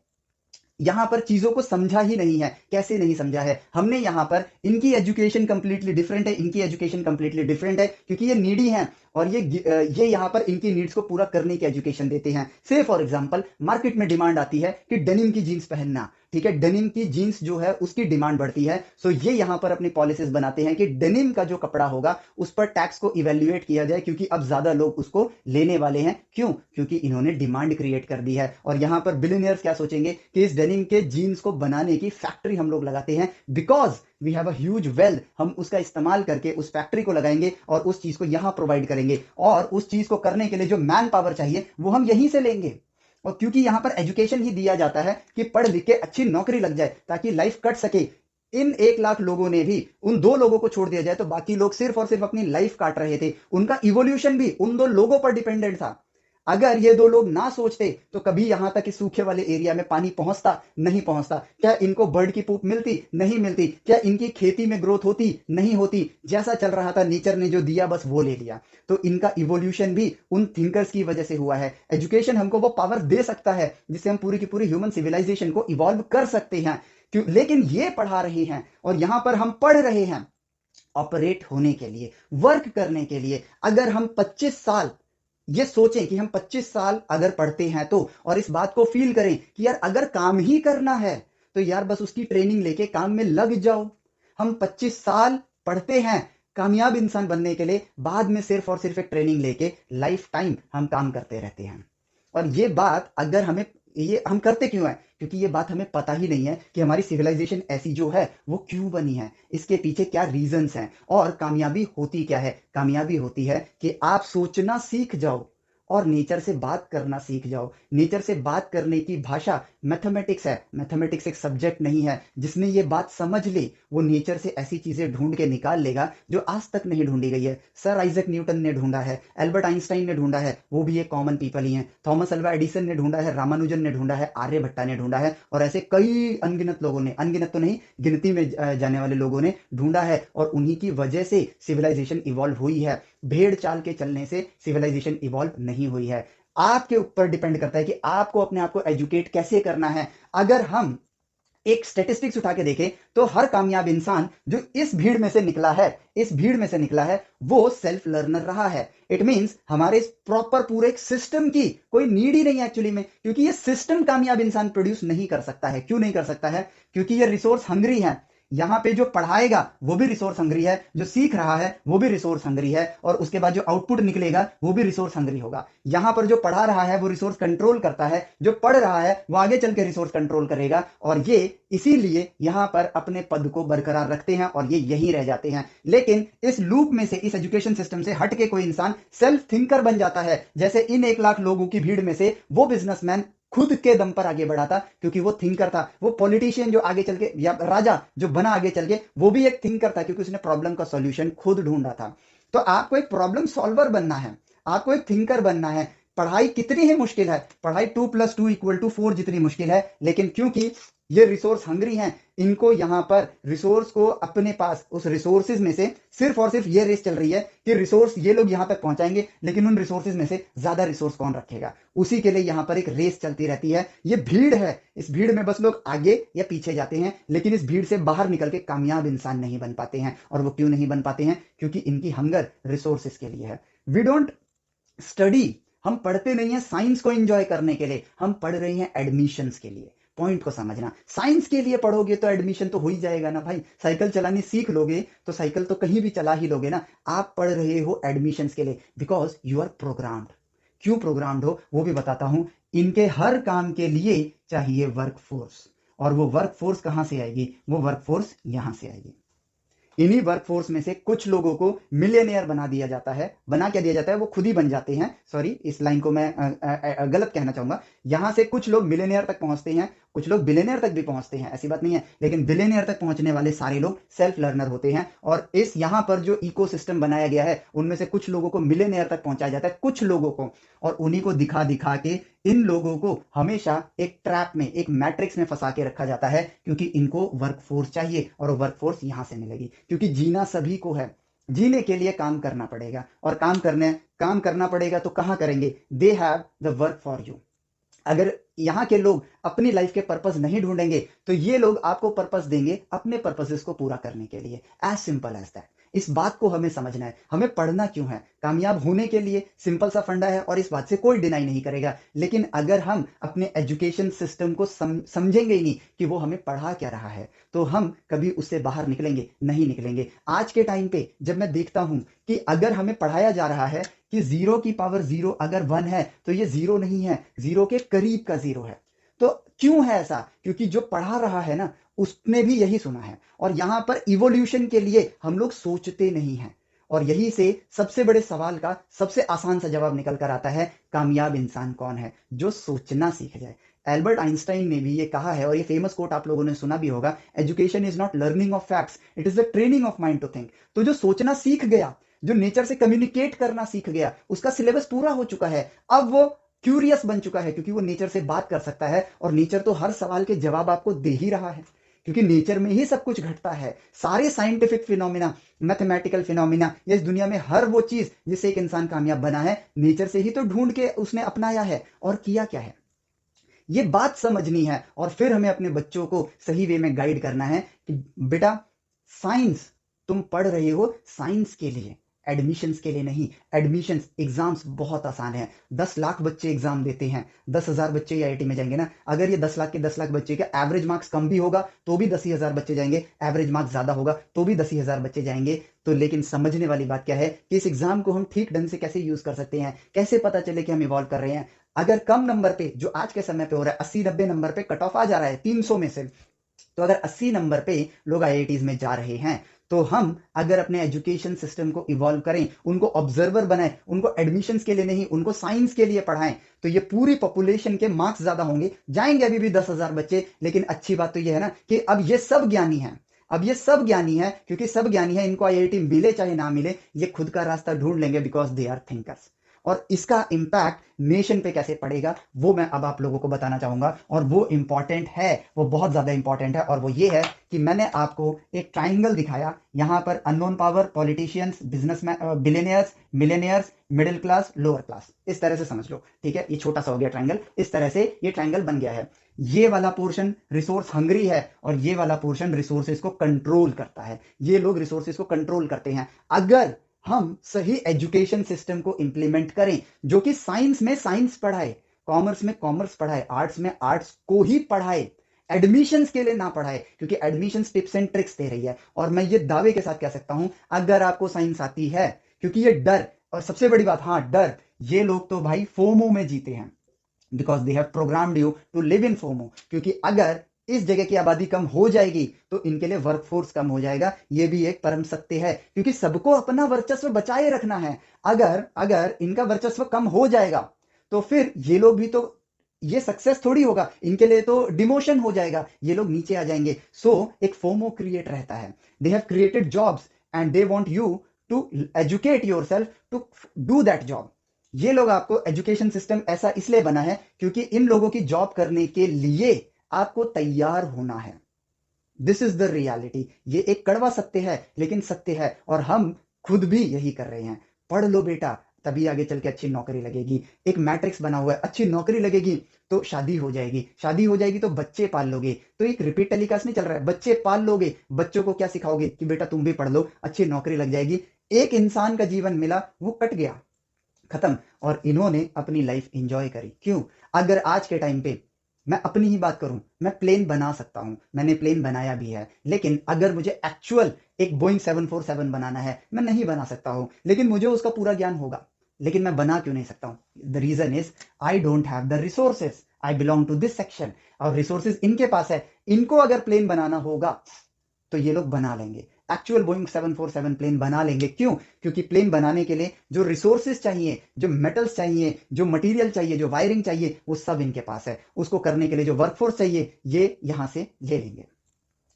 यहां पर चीजों को समझा ही नहीं है। कैसे नहीं समझा है? हमने यहां पर, इनकी एजुकेशन कंप्लीटली डिफरेंट है, इनकी एजुकेशन कंप्लीटली डिफरेंट है, क्योंकि ये नीडी हैं, और ये यहां पर इनकी नीड्स को पूरा करने की एजुकेशन देते हैं। से फॉर एग्जांपल मार्केट में डिमांड आती है कि डेनिम की जीन्स पहनना, ठीक है, डेनिम की जीन्स जो है उसकी डिमांड बढ़ती है। सो ये यहां पर अपनी पॉलिसीज बनाते हैं कि डेनिम का जो कपड़ा होगा उस पर टैक्स को इवेल्युएट किया जाए, क्योंकि अब ज्यादा लोग उसको लेने वाले हैं। क्यों? क्योंकि इन्होंने डिमांड क्रिएट कर दी है। और यहां पर बिलियनियर्स क्या सोचेंगे कि इस डेनिम के जीन्स को बनाने की फैक्ट्री हम लोग लगाते हैं, because we have a huge wealth. हम उसका इस्तेमाल करके उस फैक्ट्री को लगाएंगे और उस चीज को यहां प्रोवाइड करेंगे, और उस चीज को करने के लिए जो मैन पावर चाहिए वो हम यहीं से लेंगे। और क्योंकि यहां पर एजुकेशन ही दिया जाता है कि पढ़ लिख के अच्छी नौकरी लग जाए ताकि लाइफ कट सके। इन 1 लाख लोगों ने भी, उन 2 लोगों को छोड़ दिया जाए तो बाकी लोग सिर्फ और सिर्फ अपनी लाइफ काट रहे थे। उनका इवोल्यूशन भी उन 2 लोगों पर डिपेंडेंट था। अगर ये 2 लोग ना सोचते तो कभी यहां तक इस सूखे वाले एरिया में पानी पहुंचता नहीं पहुंचता। क्या इनको बर्ड की पूप मिलती? नहीं मिलती। क्या इनकी खेती में ग्रोथ होती? नहीं होती। जैसा चल रहा था, नेचर ने जो दिया बस वो ले लिया। तो इनका इवोल्यूशन भी उन थिंकर्स की वजह से हुआ है। एजुकेशन हमको वो पावर दे सकता है जिससे हम पूरी की पूरी ह्यूमन सिविलाइजेशन को इवॉल्व कर सकते हैं। क्यों? लेकिन ये पढ़ा रहे हैं, और यहां पर हम पढ़ रहे हैं ऑपरेट होने के लिए, वर्क करने के लिए। अगर हम 25 साल ये सोचें कि हम 25 साल अगर पढ़ते हैं तो, और इस बात को फील करें कि यार अगर काम ही करना है तो यार बस उसकी ट्रेनिंग लेके काम में लग जाओ। हम 25 साल पढ़ते हैं कामयाब इंसान बनने के लिए, बाद में सिर्फ और सिर्फ एक ट्रेनिंग लेके लाइफ टाइम हम काम करते रहते हैं। और ये बात अगर हमें, ये हम करते क्यों है? क्योंकि ये बात हमें पता ही नहीं है कि हमारी सिविलाइजेशन ऐसी जो है वो क्यों बनी है, इसके पीछे क्या रीजंस हैं, और कामयाबी होती क्या है। कामयाबी होती है कि आप सोचना सीख जाओ, और नेचर से बात करना सीख जाओ। नेचर से बात करने की भाषा मैथमेटिक्स है। मैथमेटिक्स एक सब्जेक्ट नहीं है। जिसने ये बात समझ ली वो नेचर से ऐसी चीजें ढूंढ के निकाल लेगा जो आज तक नहीं ढूंढी गई है। सर आइजक न्यूटन ने ढूंढा है, एल्बर्ट आइंस्टाइन ने ढूंढा है, वो भी एक कॉमन पीपल ही है। थॉमस अल्वा एडिसन ने ढूंढा है, रामानुजन ने ढूंढा है, आर्यभट्टा ने ढूंढा है, और ऐसे कई अनगिनत लोगों ने, अनगिनत तो नहीं, गिनती में जाने वाले लोगों ने ढूंढा है। और उन्हीं की वजह से सिविलाइजेशन इवॉल्व हुई है। भेड़ चाल के चलने से सिविलाइजेशन इवॉल्व नहीं हुई है। आपके ऊपर डिपेंड करता है कि आपको अपने आप को एजुकेट कैसे करना है। अगर हम एक स्टेटिस्टिक्स उठा के देखें तो हर कामयाब इंसान जो इस भीड़ में से निकला है, इस भीड़ में से निकला है, वो सेल्फ लर्नर रहा है। इट मींस हमारे इस प्रॉपर पूरे सिस्टम की कोई नीड ही नहीं है एक्चुअली में, क्योंकि ये सिस्टम कामयाब इंसान प्रोड्यूस नहीं कर सकता है। क्यों नहीं कर सकता है? क्योंकि ये रिसोर्स हंग्री है। यहाँ पे जो पढ़ाएगा वो भी रिसोर्स हंग्री है, जो सीख रहा है वो भी रिसोर्स हंग्री है, और उसके बाद जो आउटपुट निकलेगा वो भी रिसोर्स हंग्री होगा। यहाँ पर जो पढ़ा रहा है वो रिसोर्स कंट्रोल करता है, जो पढ़ रहा है वो आगे चल के रिसोर्स कंट्रोल करेगा, और ये इसीलिए यहाँ पर अपने पद को बरकरार रखते हैं और ये यहीं रह जाते हैं। लेकिन इस लूप में से, इस एजुकेशन सिस्टम से हट के कोई इंसान सेल्फ थिंकर बन जाता है। जैसे इन 1 लाख लोगों की भीड़ में से वो बिजनेसमैन खुद के दम पर आगे बढ़ा था, क्योंकि वो थिंकर था। वो पॉलिटिशियन जो आगे चल के, या राजा जो बना आगे चल के, वो भी एक थिंकर था, क्योंकि उसने प्रॉब्लम का सॉल्यूशन खुद ढूंढा था। तो आपको एक प्रॉब्लम सॉल्वर बनना है, आपको एक थिंकर बनना है। पढ़ाई कितनी ही मुश्किल है, पढ़ाई 2+2=4 जितनी मुश्किल है, लेकिन क्योंकि ये रिसोर्स हंग्री हैं, इनको यहां पर रिसोर्स को अपने पास, उस रिसोर्सेज में से सिर्फ और सिर्फ ये रेस चल रही है कि रिसोर्स ये लोग यहां तक पहुंचाएंगे, लेकिन उन रिसोर्सेज में से ज्यादा रिसोर्स कौन रखेगा, उसी के लिए यहां पर एक रेस चलती रहती है। ये भीड़ है, इस भीड़ में बस लोग आगे या पीछे जाते हैं, लेकिन इस भीड़ से बाहर निकल के कामयाब इंसान नहीं बन पाते हैं। और वो क्यों नहीं बन पाते हैं? क्योंकि इनकी हंगर रिसोर्सेज के लिए है। वी डोंट स्टडी, हम पढ़ते नहीं है साइंस को एंजॉय करने के लिए, हम पढ़ रहे हैं एडमिशंस के लिए। पॉइंट को समझना, साइंस के लिए पढ़ोगे तो एडमिशन तो हो ही जाएगा ना भाई। साइकिल चलानी सीख लोगे तो साइकिल तो कहीं भी चला ही लोगे ना। आप पढ़ रहे हो एडमिशंस के लिए, बिकॉज यू आर प्रोग्राम्ड। क्यों प्रोग्राम्ड हो वो भी बताता हूं। इनके हर काम के लिए चाहिए वर्क फोर्स, और वो वर्क फोर्स कहां से आएगी? वो वर्क फोर्स यहां से आएगी। इन्हीं वर्कफोर्स में से कुछ लोगों को मिलियनेयर बना दिया जाता है। बना क्या दिया जाता है? वो खुद ही बन जाते हैं। सॉरी, इस लाइन को मैं गलत कहना चाहूंगा। यहां से कुछ लोग मिलियनेयर तक पहुंचते हैं, कुछ लोग बिलियनेयर तक भी पहुंचते हैं, ऐसी बात नहीं है, लेकिन बिलियनेयर तक पहुंचने वाले सारे लोग सेल्फ लर्नर होते हैं। और इस यहां पर जो इकोसिस्टम बनाया गया है उनमें से कुछ लोगों को मिलियनेयर तक पहुंचाया जाता है, कुछ लोगों को, और उन्हीं को दिखा दिखा के इन लोगों को हमेशा एक ट्रैप में, एक मैट्रिक्स में फंसा के रखा जाता है, क्योंकि इनको वर्कफोर्स चाहिए और वर्कफोर्स यहां से मिलेगी। क्योंकि जीना सभी को है, जीने के लिए काम करना पड़ेगा, और काम करना पड़ेगा तो कहां करेंगे? They have the work for you. अगर यहाँ के लोग अपनी लाइफ के पर्पस नहीं ढूंढेंगे तो ये लोग आपको पर्पस देंगे अपने पर्पसेस को पूरा करने के लिए। As simple as that. इस बात को हमें समझना है। हमें पढ़ना क्यों है? कामयाब होने के लिए। सिंपल सा फंडा है और इस बात से कोई डिनाई नहीं करेगा। लेकिन अगर हम अपने एजुकेशन सिस्टम को समझेंगे ही नहीं कि वो हमें पढ़ा क्या रहा है, तो हम कभी उससे बाहर निकलेंगे नहीं निकलेंगे। आज के टाइम पे जब मैं देखता हूं कि अगर हमें पढ़ाया जा रहा है कि 0 की पावर 0 अगर 1 है तो ये 0 नहीं है, 0 के करीब का 0 है। तो क्यों है ऐसा? क्योंकि जो पढ़ा रहा है ना उसने भी यही सुना है, और यहां पर इवोल्यूशन के लिए हम लोग सोचते नहीं हैं। और यही से सबसे बड़े सवाल का सबसे आसान सा जवाब निकल कर आता है, कामयाब इंसान कौन है? जो सोचना सीख जाए। एल्बर्ट आइंस्टाइन ने भी ये कहा है, और ये फेमस कोट आप लोगों ने सुना भी होगा, education is not learning of facts, it is the training of mind to think. तो जो सोचना सीख गया, जो नेचर से कम्युनिकेट करना सीख गया, उसका सिलेबस पूरा हो चुका है। अब वो क्यूरियस बन चुका है, क्योंकि वो नेचर से बात कर सकता है, और नेचर तो हर सवाल के जवाब आपको दे ही रहा है, क्योंकि नेचर में ही सब कुछ घटता है। सारे साइंटिफिक फिनोमिना, मैथमेटिकल फिनोमिना, या इस दुनिया में हर वो चीज जिससे एक इंसान कामयाब बना है, नेचर से ही तो ढूंढ के उसने अपनाया है। और किया क्या है, ये बात समझनी है, और फिर हमें अपने बच्चों को सही वे में गाइड करना है कि बेटा, साइंस तुम पढ़ रहे हो साइंस के लिए, एडमिशंस के लिए नहीं। एडमिशंस एग्जाम्स बहुत आसान है। 10 लाख बच्चे एग्जाम देते हैं, 10,000 बच्चे आईआईटी में जाएंगे ना। अगर ये 10 लाख के 10 लाख बच्चे का एवरेज मार्क्स कम भी होगा तो भी 10,000 बच्चे जाएंगे, एवरेज मार्क्स ज्यादा होगा तो भी 10,000 बच्चे जाएंगे। तो लेकिन समझने वाली बात क्या है कि इस एग्जाम को हम ठीक ढंग से कैसे यूज कर सकते हैं, कैसे पता चले कि हम इवॉल्व कर रहे हैं। अगर कम नंबर पे, जो आज के समय पे हो रहा है, 80-90 नंबर पे कट ऑफ आ जा रहा है 300 में से, तो अगर 80 नंबर पे लोग आईआईटीज में जा रहे हैं, तो हम अगर अपने एजुकेशन सिस्टम को इवॉल्व करें, उनको ऑब्जर्वर बनाएं, उनको एडमिशन्स के लिए नहीं, उनको साइंस के लिए पढ़ाएं, तो ये पूरी पॉपुलेशन के मार्क्स ज्यादा होंगे। जाएंगे अभी भी 10,000 बच्चे, लेकिन अच्छी बात तो ये है ना कि अब ये सब ज्ञानी हैं। अब ये सब ज्ञानी है, क्योंकि सब ज्ञानी है, इनको आईआईटी मिले चाहे ना मिले, ये खुद का रास्ता ढूंढ लेंगे, बिकॉज दे आर थिंकर्स। और इसका इम्पैक्ट नेशन पे कैसे पड़ेगा वो मैं अब आप लोगों को बताना चाहूंगा, और वो इंपॉर्टेंट है, वो बहुत ज्यादा इंपॉर्टेंट है। और वो ये है कि मैंने आपको एक ट्राइंगल दिखाया, यहां पर unknown power, politicians, businessman, billionaires, millionaires, middle class, lower class, इस तरह से समझ लो, ठीक है। ये छोटा सा हो गया ट्राइंगल, इस तरह से ये ट्राइंगल बन गया है। ये वाला पोर्शन रिसोर्स हंग्री है, और ये वाला पोर्शन रिसोर्सेज को कंट्रोल करता है। ये लोग रिसोर्सेज को कंट्रोल करते हैं। अगर हम सही एजुकेशन सिस्टम को इंप्लीमेंट करें, जो कि साइंस में साइंस पढ़ाए, कॉमर्स में कॉमर्स पढ़ाए, आर्ट्स में आर्ट्स को ही पढ़ाए, एडमिशंस के लिए ना पढ़ाए, क्योंकि एडमिशंस टिप्स एंड ट्रिक्स दे रही है। और मैं ये दावे के साथ कह सकता हूं, अगर आपको साइंस आती है, क्योंकि ये डर, और सबसे बड़ी बात, हाँ डर, ये लोग तो भाई फोमो में जीते हैं, because they have programmed you to live in FOMO. क्योंकि अगर इस जगह की आबादी कम हो जाएगी तो इनके लिए वर्कफोर्स कम हो जाएगा, ये भी एक परम सत्य है, क्योंकि सबको अपना वर्चस्व बचाए रखना है। अगर अगर इनका वर्चस्व कम हो जाएगा तो फिर ये लोग भी तो, ये सक्सेस थोड़ी होगा, इनके लिए तो डिमोशन हो जाएगा, ये लोग नीचे आ जाएंगे। सो एक फोमो क्रिएट रहता है। They have created jobs and they want you to educate yourself to do that job. ये लोग, आपको एजुकेशन सिस्टम ऐसा इसलिए बना है क्योंकि इन लोगों की जॉब करने के लिए आपको तैयार होना है। This is the reality. ये एक कड़वा सत्य है, लेकिन सत्य है, और हम खुद भी यही कर रहे हैं। पढ़ लो बेटा, तभी आगे चल के अच्छी नौकरी लगेगी। एक मैट्रिक्स बना हुआ है, अच्छी नौकरी लगेगी तो शादी हो जाएगी, शादी हो जाएगी तो बच्चे पाल लोगे। तो एक रिपीट टेलीकास्ट नहीं चल रहा है, बच्चे पाल लोगे। बच्चों को क्या सिखाओगे कि बेटा तुम भी पढ़ लो, अच्छी नौकरी लग जाएगी। एक इंसान का जीवन मिला, वो कट गया, खत्म। और इन्होंने अपनी लाइफ एंजॉय करी। क्यों? अगर आज के टाइम पे मैं अपनी ही बात करूं, मैं प्लेन बना सकता हूं, मैंने प्लेन बनाया भी है, लेकिन अगर मुझे एक्चुअल एक बोइंग 747 बनाना है, मैं नहीं बना सकता हूं, लेकिन मुझे उसका पूरा ज्ञान होगा। लेकिन मैं बना क्यों नहीं सकता हूं? The reason is I don't have the resources, I belong to this section. और रिसोर्सेज इनके पास है, इनको अगर प्लेन बनाना होगा तो ये लोग बना लेंगे, एक्चुअल बोइंग 747 प्लेन बना लेंगे। क्यों? क्योंकि प्लेन बनाने के लिए जो रिसोर्सेज चाहिए, जो मेटल्स चाहिए, जो मटेरियल चाहिए, जो वायरिंग चाहिए, वो सब इनके पास है। उसको करने के लिए जो वर्कफोर्स चाहिए, ये यहां से ले लेंगे।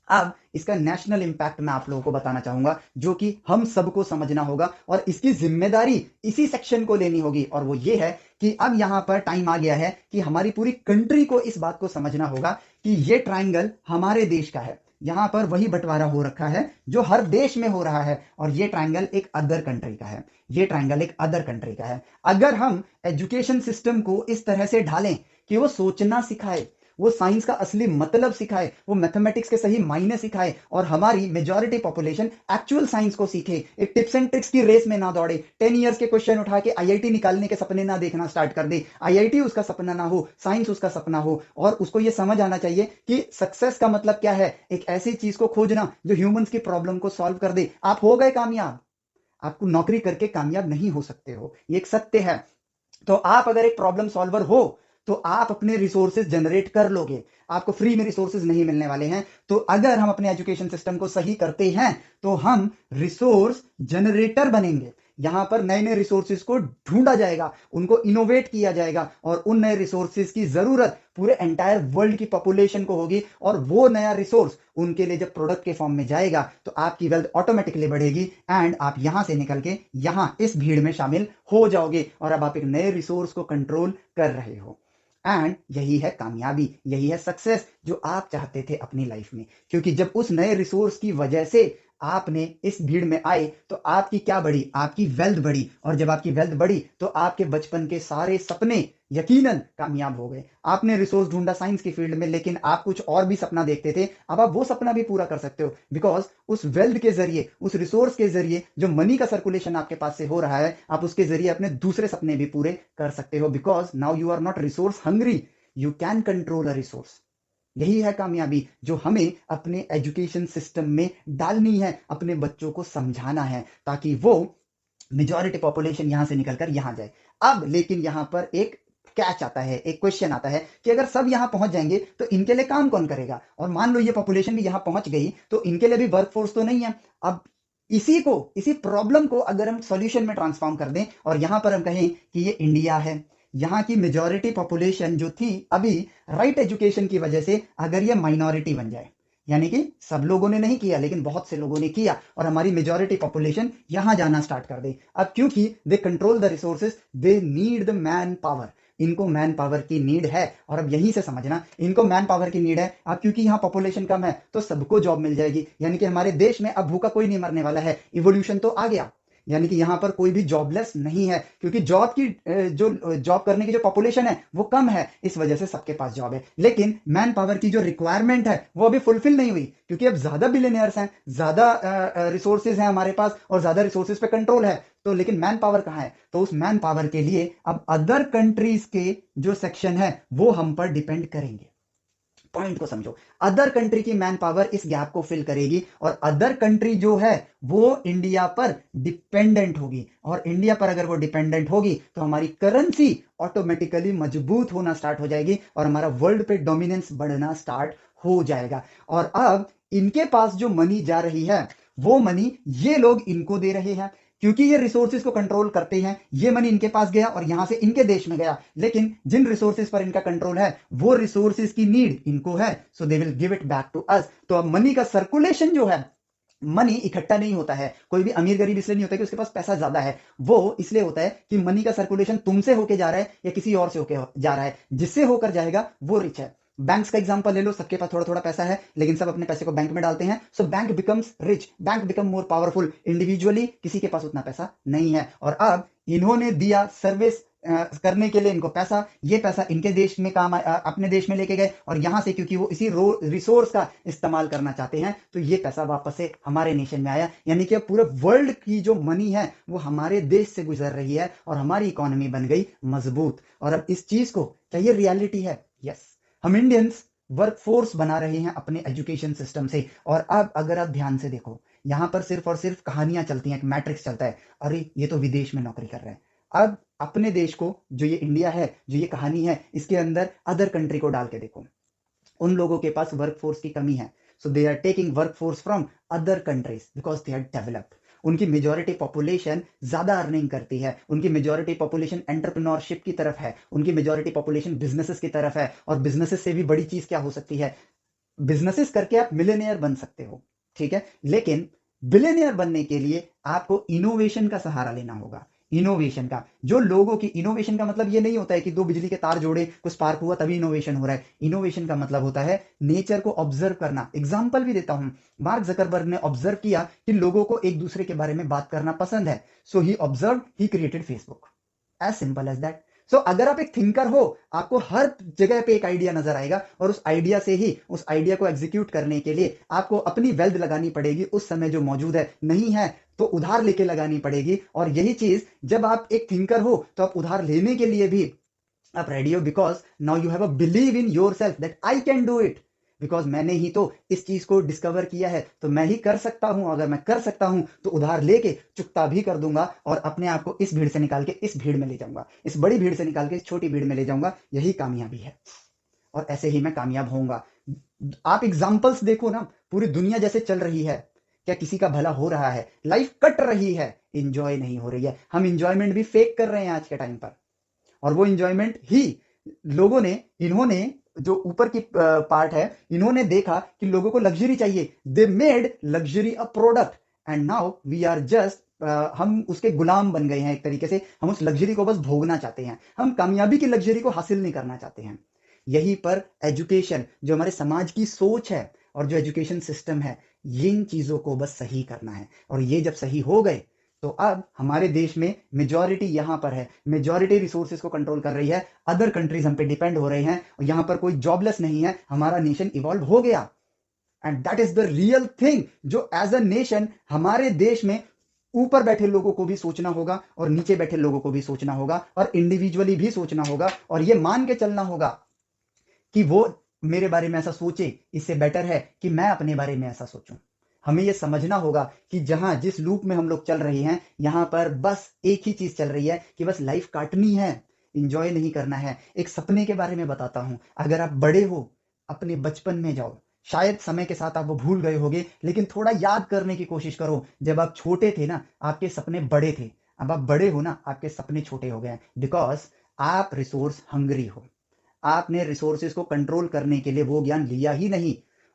अब इसका नेशनल इंपैक्ट मैं आप लोगों को बताना चाहूंगा, जो कि हम सबको समझना होगा, और इसकी जिम्मेदारी इसी सेक्शन को लेनी होगी। और वो ये है कि अब यहां पर टाइम आ गया है कि हमारी पूरी कंट्री को इस बात को समझना होगा कि ये ट्राइंगल हमारे देश का है। यहां पर वही बंटवारा हो रखा है जो हर देश में हो रहा है, और ये ट्राइंगल एक अदर कंट्री का है। ये ट्राइंगल एक अदर कंट्री का है। अगर हम एजुकेशन सिस्टम को इस तरह से ढालें कि वो सोचना सिखाए, वो साइंस का असली मतलब सिखाए, वो मैथमेटिक्स के सही मायने सिखाए, और हमारी मेजॉरिटी पॉपुलेशन एक्चुअल साइंस को सीखे, एक टिप्स एंड ट्रिक्स की रेस में ना दौड़े, 10 इयर्स के क्वेश्चन उठा के आईआईटी निकालने के सपने ना देखना स्टार्ट कर दे। आईआईटी उसका सपना ना हो, साइंस उसका सपना हो। और उसको ये समझ आना चाहिए कि सक्सेस का मतलब क्या है, एक ऐसी चीज को खोजना जो ह्यूमंस की प्रॉब्लम को सॉल्व कर दे। आप हो गए कामयाब, आपको नौकरी करके कामयाब नहीं हो सकते हो, ये एक सत्य है। तो आप अगर एक प्रॉब्लम सॉल्वर हो तो आप अपने रिसोर्सेज जनरेट कर लोगे, आपको फ्री में रिसोर्सेज नहीं मिलने वाले हैं। तो अगर हम अपने एजुकेशन सिस्टम को सही करते हैं तो हम रिसोर्स जनरेटर बनेंगे। यहां पर नए नए रिसोर्सेज को ढूंढा जाएगा, उनको इनोवेट किया जाएगा, और उन नए रिसोर्सेज की जरूरत पूरे एंटायर वर्ल्ड की पॉपुलेशन को होगी। और वो नया रिसोर्स उनके लिए जब प्रोडक्ट के फॉर्म में जाएगा तो आपकी वेल्थ ऑटोमेटिकली बढ़ेगी, एंड आप यहां से निकल के यहां इस भीड़ में शामिल हो जाओगे, और अब आप एक नए रिसोर्स को कंट्रोल कर रहे हो। एंड यही है कामयाबी, यही है सक्सेस जो आप चाहते थे अपनी लाइफ में। क्योंकि जब उस नए रिसोर्स की वजह से आपने इस भीड़ में आए तो आपकी क्या बढ़ी? आपकी वेल्थ बढ़ी। और जब आपकी वेल्थ बढ़ी तो आपके बचपन के सारे सपने यकीनन कामयाब हो गए। आपने रिसोर्स ढूंढा साइंस की फील्ड में, लेकिन आप कुछ और भी सपना देखते थे, अब आप वो सपना भी पूरा कर सकते हो, बिकॉज उस वेल्थ के जरिए, उस रिसोर्स के जरिए जो मनी का सर्कुलेशन आपके पास से हो रहा है, आप उसके जरिए अपने दूसरे सपने भी पूरे कर सकते हो, because now you are not resource hungry, you can control a resource. यही है कामयाबी जो हमें अपने एजुकेशन सिस्टम में डालनी है, अपने बच्चों को समझाना है, ताकि वो मेजॉरिटी पॉपुलेशन यहां से निकलकर यहां जाए। अब लेकिन यहां पर एक कैच आता है, एक क्वेश्चन आता है कि अगर सब यहाँ पहुंच जाएंगे तो इनके लिए काम कौन करेगा, और मान लो ये पॉपुलेशन भी यहाँ पहुंच गई तो इनके लिए भी वर्कफोर्स तो नहीं है। अब इसी प्रॉब्लम को अगर हम सॉल्यूशन में ट्रांसफॉर्म कर दें और यहां पर हम कहें कि ये इंडिया है, यहाँ की मेजॉरिटी पॉपुलेशन जो थी अभी राइट एजुकेशन की वजह से अगर ये माइनॉरिटी बन जाए, यानी कि सब लोगों ने नहीं किया लेकिन बहुत से लोगों ने किया और हमारी मेजॉरिटी पॉपुलेशन यहां जाना स्टार्ट कर दे, अब क्योंकि they control the resources, they need the man power, इनको मैन पावर की नीड है। और अब यहीं से समझना, इनको मैन पावर की नीड है अब क्योंकि यहाँ पॉपुलेशन कम है तो सबको जॉब मिल जाएगी, यानी कि हमारे देश में अब भूखा कोई नहीं मरने वाला है, इवोल्यूशन तो आ गया, यानी कि यहां पर कोई भी जॉबलेस नहीं है क्योंकि जॉब करने की जो पॉपुलेशन है वो कम है, इस वजह से सबके पास जॉब है। लेकिन मैन पावर की जो रिक्वायरमेंट है वो अभी फुलफिल नहीं हुई क्योंकि अब ज्यादा बिलियनियर्स हैं, ज्यादा रिसोर्सेज हैं हमारे पास और ज्यादा रिसोर्सेज पे कंट्रोल है, तो लेकिन मैन पावर कहाँ है, तो उस मैन पावर के लिए अब अदर कंट्रीज के जो सेक्शन है वो हम पर डिपेंड करेंगे। पॉइंट को समझो, अदर कंट्री की मैन पावर इस गैप को फिल करेगी और अदर कंट्री जो है वो इंडिया पर डिपेंडेंट होगी, और इंडिया पर अगर वो डिपेंडेंट होगी तो हमारी करेंसी ऑटोमेटिकली मजबूत होना स्टार्ट हो जाएगी और हमारा वर्ल्ड पे डोमिनेंस बढ़ना स्टार्ट हो जाएगा। और अब इनके पास जो मनी जा रही है वो मनी ये लोग इनको दे रहे हैं क्योंकि ये रिसोर्सेज को कंट्रोल करते हैं, ये मनी इनके पास गया और यहां से इनके देश में गया, लेकिन जिन रिसोर्सेज पर इनका कंट्रोल है वो रिसोर्सेज की नीड इनको है, so they will give it back to us. तो अब मनी का सर्कुलेशन जो है, मनी इकट्ठा नहीं होता है, कोई भी अमीर गरीब इसलिए नहीं होता कि उसके पास पैसा ज्यादा है, वो इसलिए होता है कि मनी का सर्कुलेशन तुमसे होके जा रहा है या किसी और से होके जा रहा है, जिससे होकर जाएगा वो रिच है। बैंक्स का एग्जांपल ले लो, सबके पास थोड़ा थोड़ा पैसा है लेकिन सब अपने पैसे को बैंक में डालते हैं, so bank becomes rich, bank become more powerful, individually किसी के पास उतना पैसा नहीं है। और अब इन्होंने दिया सर्विस करने के लिए इनको पैसा, ये पैसा इनके देश में काम अपने देश में लेके गए और यहां से क्योंकि वो इसी रिसोर्स का इस्तेमाल करना चाहते हैं तो ये पैसा वापस से हमारे नेशन में आया, यानी कि पूरे वर्ल्ड की जो मनी है वो हमारे देश से गुजर रही है और हमारी इकोनॉमी बन गई मजबूत। और अब इस चीज को, क्या ये रियलिटी है? यस, हम इंडियंस वर्कफोर्स बना रहे हैं अपने एजुकेशन सिस्टम से। और अब अगर आप ध्यान से देखो, यहां पर सिर्फ और सिर्फ कहानियां चलती हैं, एक मैट्रिक्स चलता है, अरे ये तो विदेश में नौकरी कर रहे हैं। अब अपने देश को, जो ये इंडिया है, जो ये कहानी है, इसके अंदर अदर कंट्री को डाल के देखो, उन लोगों के पास वर्कफोर्स की कमी है, so they are taking workforce from other countries because they are developed. उनकी मेजॉरिटी पॉपुलेशन ज्यादा अर्निंग करती है, उनकी मेजॉरिटी पॉपुलेशन एंटरप्रेन्योरशिप की तरफ है, उनकी मेजॉरिटी पॉपुलेशन बिजनेसेस की तरफ है, और बिजनेसेस से भी बड़ी चीज क्या हो सकती है, बिजनेसेस करके आप मिलियनियर बन सकते हो, ठीक है, लेकिन बिलियनियर बनने के लिए आपको इनोवेशन का सहारा लेना होगा। इनोवेशन का, जो लोगों की, इनोवेशन का मतलब ये नहीं होता है कि दो बिजली के तार जोड़े कुछ स्पार्क हुआ तभी इनोवेशन हो रहा है। इनोवेशन का मतलब होता है नेचर को ऑब्जर्व करना। एग्जांपल भी देता हूं, मार्क जकरबर्ग ने ऑब्जर्व किया कि लोगों को एक दूसरे के बारे में बात करना पसंद है, so he observe, he created Facebook, as simple as that. So अगर आप एक थिंकर हो, आपको हर जगह पे एक आइडिया नजर आएगा और उस आइडिया से ही, उस आइडिया को एग्जीक्यूट करने के लिए आपको अपनी वेल्थ लगानी पड़ेगी, उस समय जो मौजूद है, नहीं है तो उधार लेके लगानी पड़ेगी। और यही चीज, जब आप एक थिंकर हो तो आप उधार लेने के लिए भी आप रेडी हो, because now you have a believe in your self that I can do it, because मैंने ही तो इस चीज को डिस्कवर किया है, तो मैं ही कर सकता हूं। अगर मैं कर सकता हूं तो उधार लेके चुकता भी कर दूंगा और अपने आप को इस भीड़ से निकाल के इस भीड़ में ले जाऊंगा, इस बड़ी भीड़ से निकाल के इस छोटी भीड़ में ले जाऊंगा। यही कामयाबी है और ऐसे ही मैं कामयाब होऊंगा। आप एग्जाम्पल्स देखो ना, पूरी दुनिया जैसे चल रही है, क्या किसी का भला हो रहा है? लाइफ कट रही है, इंजॉय नहीं हो रही है। हम इंजॉयमेंट भी फेक कर रहे हैं आज के टाइम पर, और वो इंजॉयमेंट ही लोगों ने, इन्होंने जो ऊपर की पार्ट है, इन्होंने देखा कि लोगों को लग्जरी चाहिए, they made luxury a product and now we are just, हम उसके गुलाम बन गए हैं एक तरीके से। हम उस लग्जरी को बस भोगना चाहते हैं, हम कामयाबी की लग्जरी को हासिल नहीं करना चाहते हैं। यहीं पर एजुकेशन, जो हमारे समाज की सोच है और जो एजुकेशन सिस्टम है, इन चीजों को बस सही करना है। और ये जब सही हो गए तो अब हमारे देश में मेजॉरिटी यहां पर है, मेजॉरिटी रिसोर्सेज को कंट्रोल कर रही है, अदर कंट्रीज हम पे डिपेंड हो रहे हैं और यहां पर कोई जॉबलेस नहीं है, हमारा नेशन इवॉल्व हो गया। And that is the real thing, जो एज अ नेशन हमारे देश में ऊपर बैठे लोगों को भी सोचना होगा और नीचे बैठे लोगों को भी सोचना होगा और इंडिविजुअली भी सोचना होगा, और ये मान के चलना होगा कि वो मेरे बारे में ऐसा सोचे, इससे बेटर है कि मैं अपने बारे में ऐसा सोचूं। हमें यह समझना होगा कि जहां जिस लूप में हम लोग चल रहे हैं, यहां पर बस एक ही चीज चल रही है कि बस लाइफ काटनी है। इंजॉय नहीं करना है। एक सपने के बारे में बताता हूं। अगर आप बड़े हो, अपने बचपन में जाओ। शायद समय के साथ आप वो भूल गए होगे, लेकिन थोड़ा याद करने की कोशिश करो। जब आप छोटे थे ना, आपके सपने बड़े थे। अब आप बड़े हो ना, आपके सपने छोटे हो गए हैं, बिकॉज आप रिसोर्स हंग्री हो। आपने रिसोर्सेज को कंट्रोल करने के लिए वो ज्ञान लिया ही नहीं,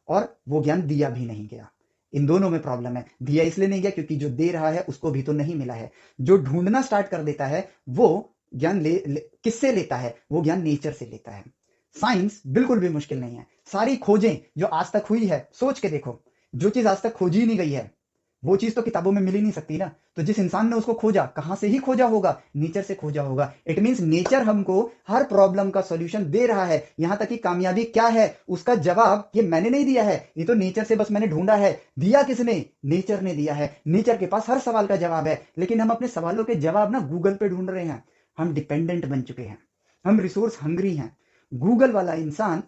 और वो ज्ञान दिया भी नहीं गया। इन दोनों में प्रॉब्लम है। दिया इसलिए नहीं गया क्योंकि जो दे रहा है उसको भी तो नहीं मिला है। जो ढूंढना स्टार्ट कर देता है वो ज्ञान किससे लेता है? वो ज्ञान नेचर से लेता है। साइंस बिल्कुल भी मुश्किल नहीं है। सारी खोजें जो आज तक हुई है, सोच के देखो, जो चीज आज तक खोजी ही नहीं गई है, वो चीज तो किताबों में मिल ही नहीं सकती ना। तो जिस इंसान ने उसको खोजा, कहां से ही खोजा होगा? नेचर से खोजा होगा। इट मींस नेचर हमको हर प्रॉब्लम का सॉल्यूशन दे रहा है। यहां तक कि कामयाबी क्या है उसका जवाब ये मैंने नहीं दिया है, ये तो नेचर से बस मैंने ढूंढा है। दिया किसने? नेचर ने दिया है। नेचर के पास हर सवाल का जवाब है, लेकिन हम अपने सवालों के जवाब ना गूगल पे ढूंढ रहे हैं। हम डिपेंडेंट बन चुके हैं, हम रिसोर्स हंग्री हैं। गूगल वाला इंसान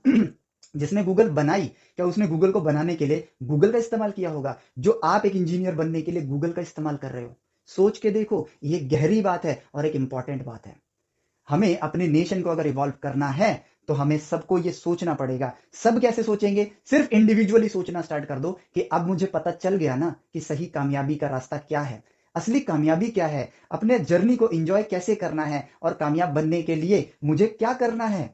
जिसने गूगल बनाई, क्या उसने गूगल को बनाने के लिए गूगल का इस्तेमाल किया होगा जो आप एक इंजीनियर बनने के लिए गूगल का इस्तेमाल कर रहे हो? सोच के देखो, ये गहरी बात है और एक इंपॉर्टेंट बात है। हमें अपने नेशन को अगर इवॉल्व करना है तो हमें सबको ये सोचना पड़ेगा। सब कैसे सोचेंगे? सिर्फ इंडिविजुअली सोचना स्टार्ट कर दो कि अब मुझे पता चल गया ना कि सही कामयाबी का रास्ता क्या है, असली कामयाबी क्या है, अपने जर्नी को एंजॉय कैसे करना है, और कामयाब बनने के लिए मुझे क्या करना है।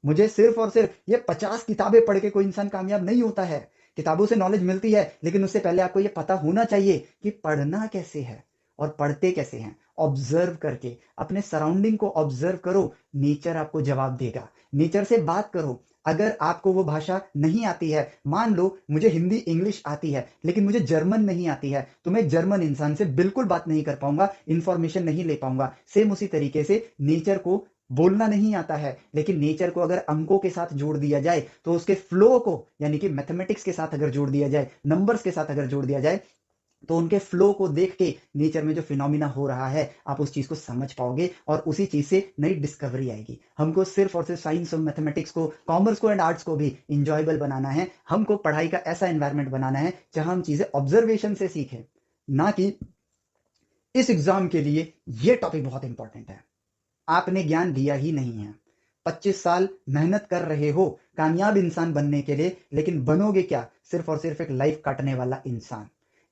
मुझे सिर्फ और सिर्फ ये 50 किताबें पढ़ के कोई इंसान कामयाब नहीं होता है। किताबों से नॉलेज मिलती है, लेकिन उससे पहले आपको ये पता होना चाहिए कि पढ़ना कैसे है और पढ़ते कैसे हैं। ऑब्जर्व करके अपने सराउंडिंग को ऑब्जर्व करो, नेचर आपको जवाब देगा। नेचर से बात करो। अगर आपको वो भाषा नहीं आती है, मान लो मुझे हिंदी इंग्लिश आती है लेकिन मुझे जर्मन नहीं आती है, तो मैं एक जर्मन इंसान से बिल्कुल बात नहीं कर पाऊंगा, इंफॉर्मेशन नहीं ले पाऊंगा। सेम उसी तरीके से नेचर को बोलना नहीं आता है, लेकिन नेचर को अगर अंकों के साथ जोड़ दिया जाए तो उसके फ्लो को, यानी कि मैथमेटिक्स के साथ अगर जोड़ दिया जाए, नंबर्स के साथ अगर जोड़ दिया जाए, तो उनके फ्लो को देख के नेचर में जो फिनोमिना हो रहा है आप उस चीज को समझ पाओगे, और उसी चीज से नई डिस्कवरी आएगी। हमको सिर्फ और सिर्फ साइंस और मैथमेटिक्स को, कॉमर्स को एंड आर्ट्स को भी इंजॉयबल बनाना है। हमको पढ़ाई का ऐसा एनवायरमेंट बनाना है जहां हम चीजें ऑब्जर्वेशन से सीखें, ना कि इस एग्जाम के लिए ये टॉपिक बहुत इंपॉर्टेंट है। आपने ज्ञान लिया ही नहीं है। 25 साल मेहनत कर रहे हो कामयाब इंसान बनने के लिए, लेकिन बनोगे क्या? सिर्फ और सिर्फ एक लाइफ काटने वाला इंसान।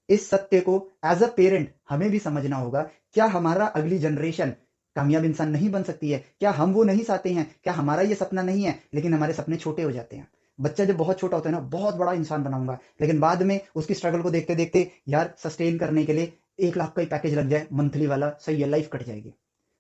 इस सत्य को एज अ पेरेंट हमें भी समझना होगा। क्या हमारा अगली जनरेशन कामयाब इंसान नहीं बन सकती है? क्या हम वो नहीं चाहते हैं? क्या हमारा ये सपना नहीं है? लेकिन हमारे सपने छोटे हो जाते हैं। बच्चा जब बहुत छोटा होता है ना, बहुत बड़ा इंसान बनाऊंगा, लेकिन बाद में उसकी स्ट्रगल को देखते देखते यार सस्टेन करने के लिए 1 लाख का ही पैकेज लग जाए मंथली वाला, सही है, लाइफ कट जाएगी।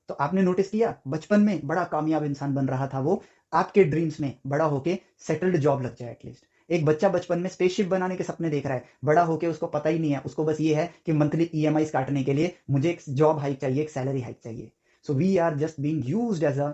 तो आपने नोटिस किया, बचपन में बड़ा कामयाब इंसान बन रहा था वो, आपके ड्रीम्स में बड़ा होके सेटल्ड जॉब लग जाए एटलीस्ट। एक बच्चा बचपन में स्पेसशिप बनाने के सपने देख रहा है, बड़ा होके उसको पता ही नहीं है, उसको बस ये है कि मंथली ईएमआई काटने के लिए मुझे एक जॉब हाइक चाहिए, एक सैलरी हाइक चाहिए। So we are just being used as a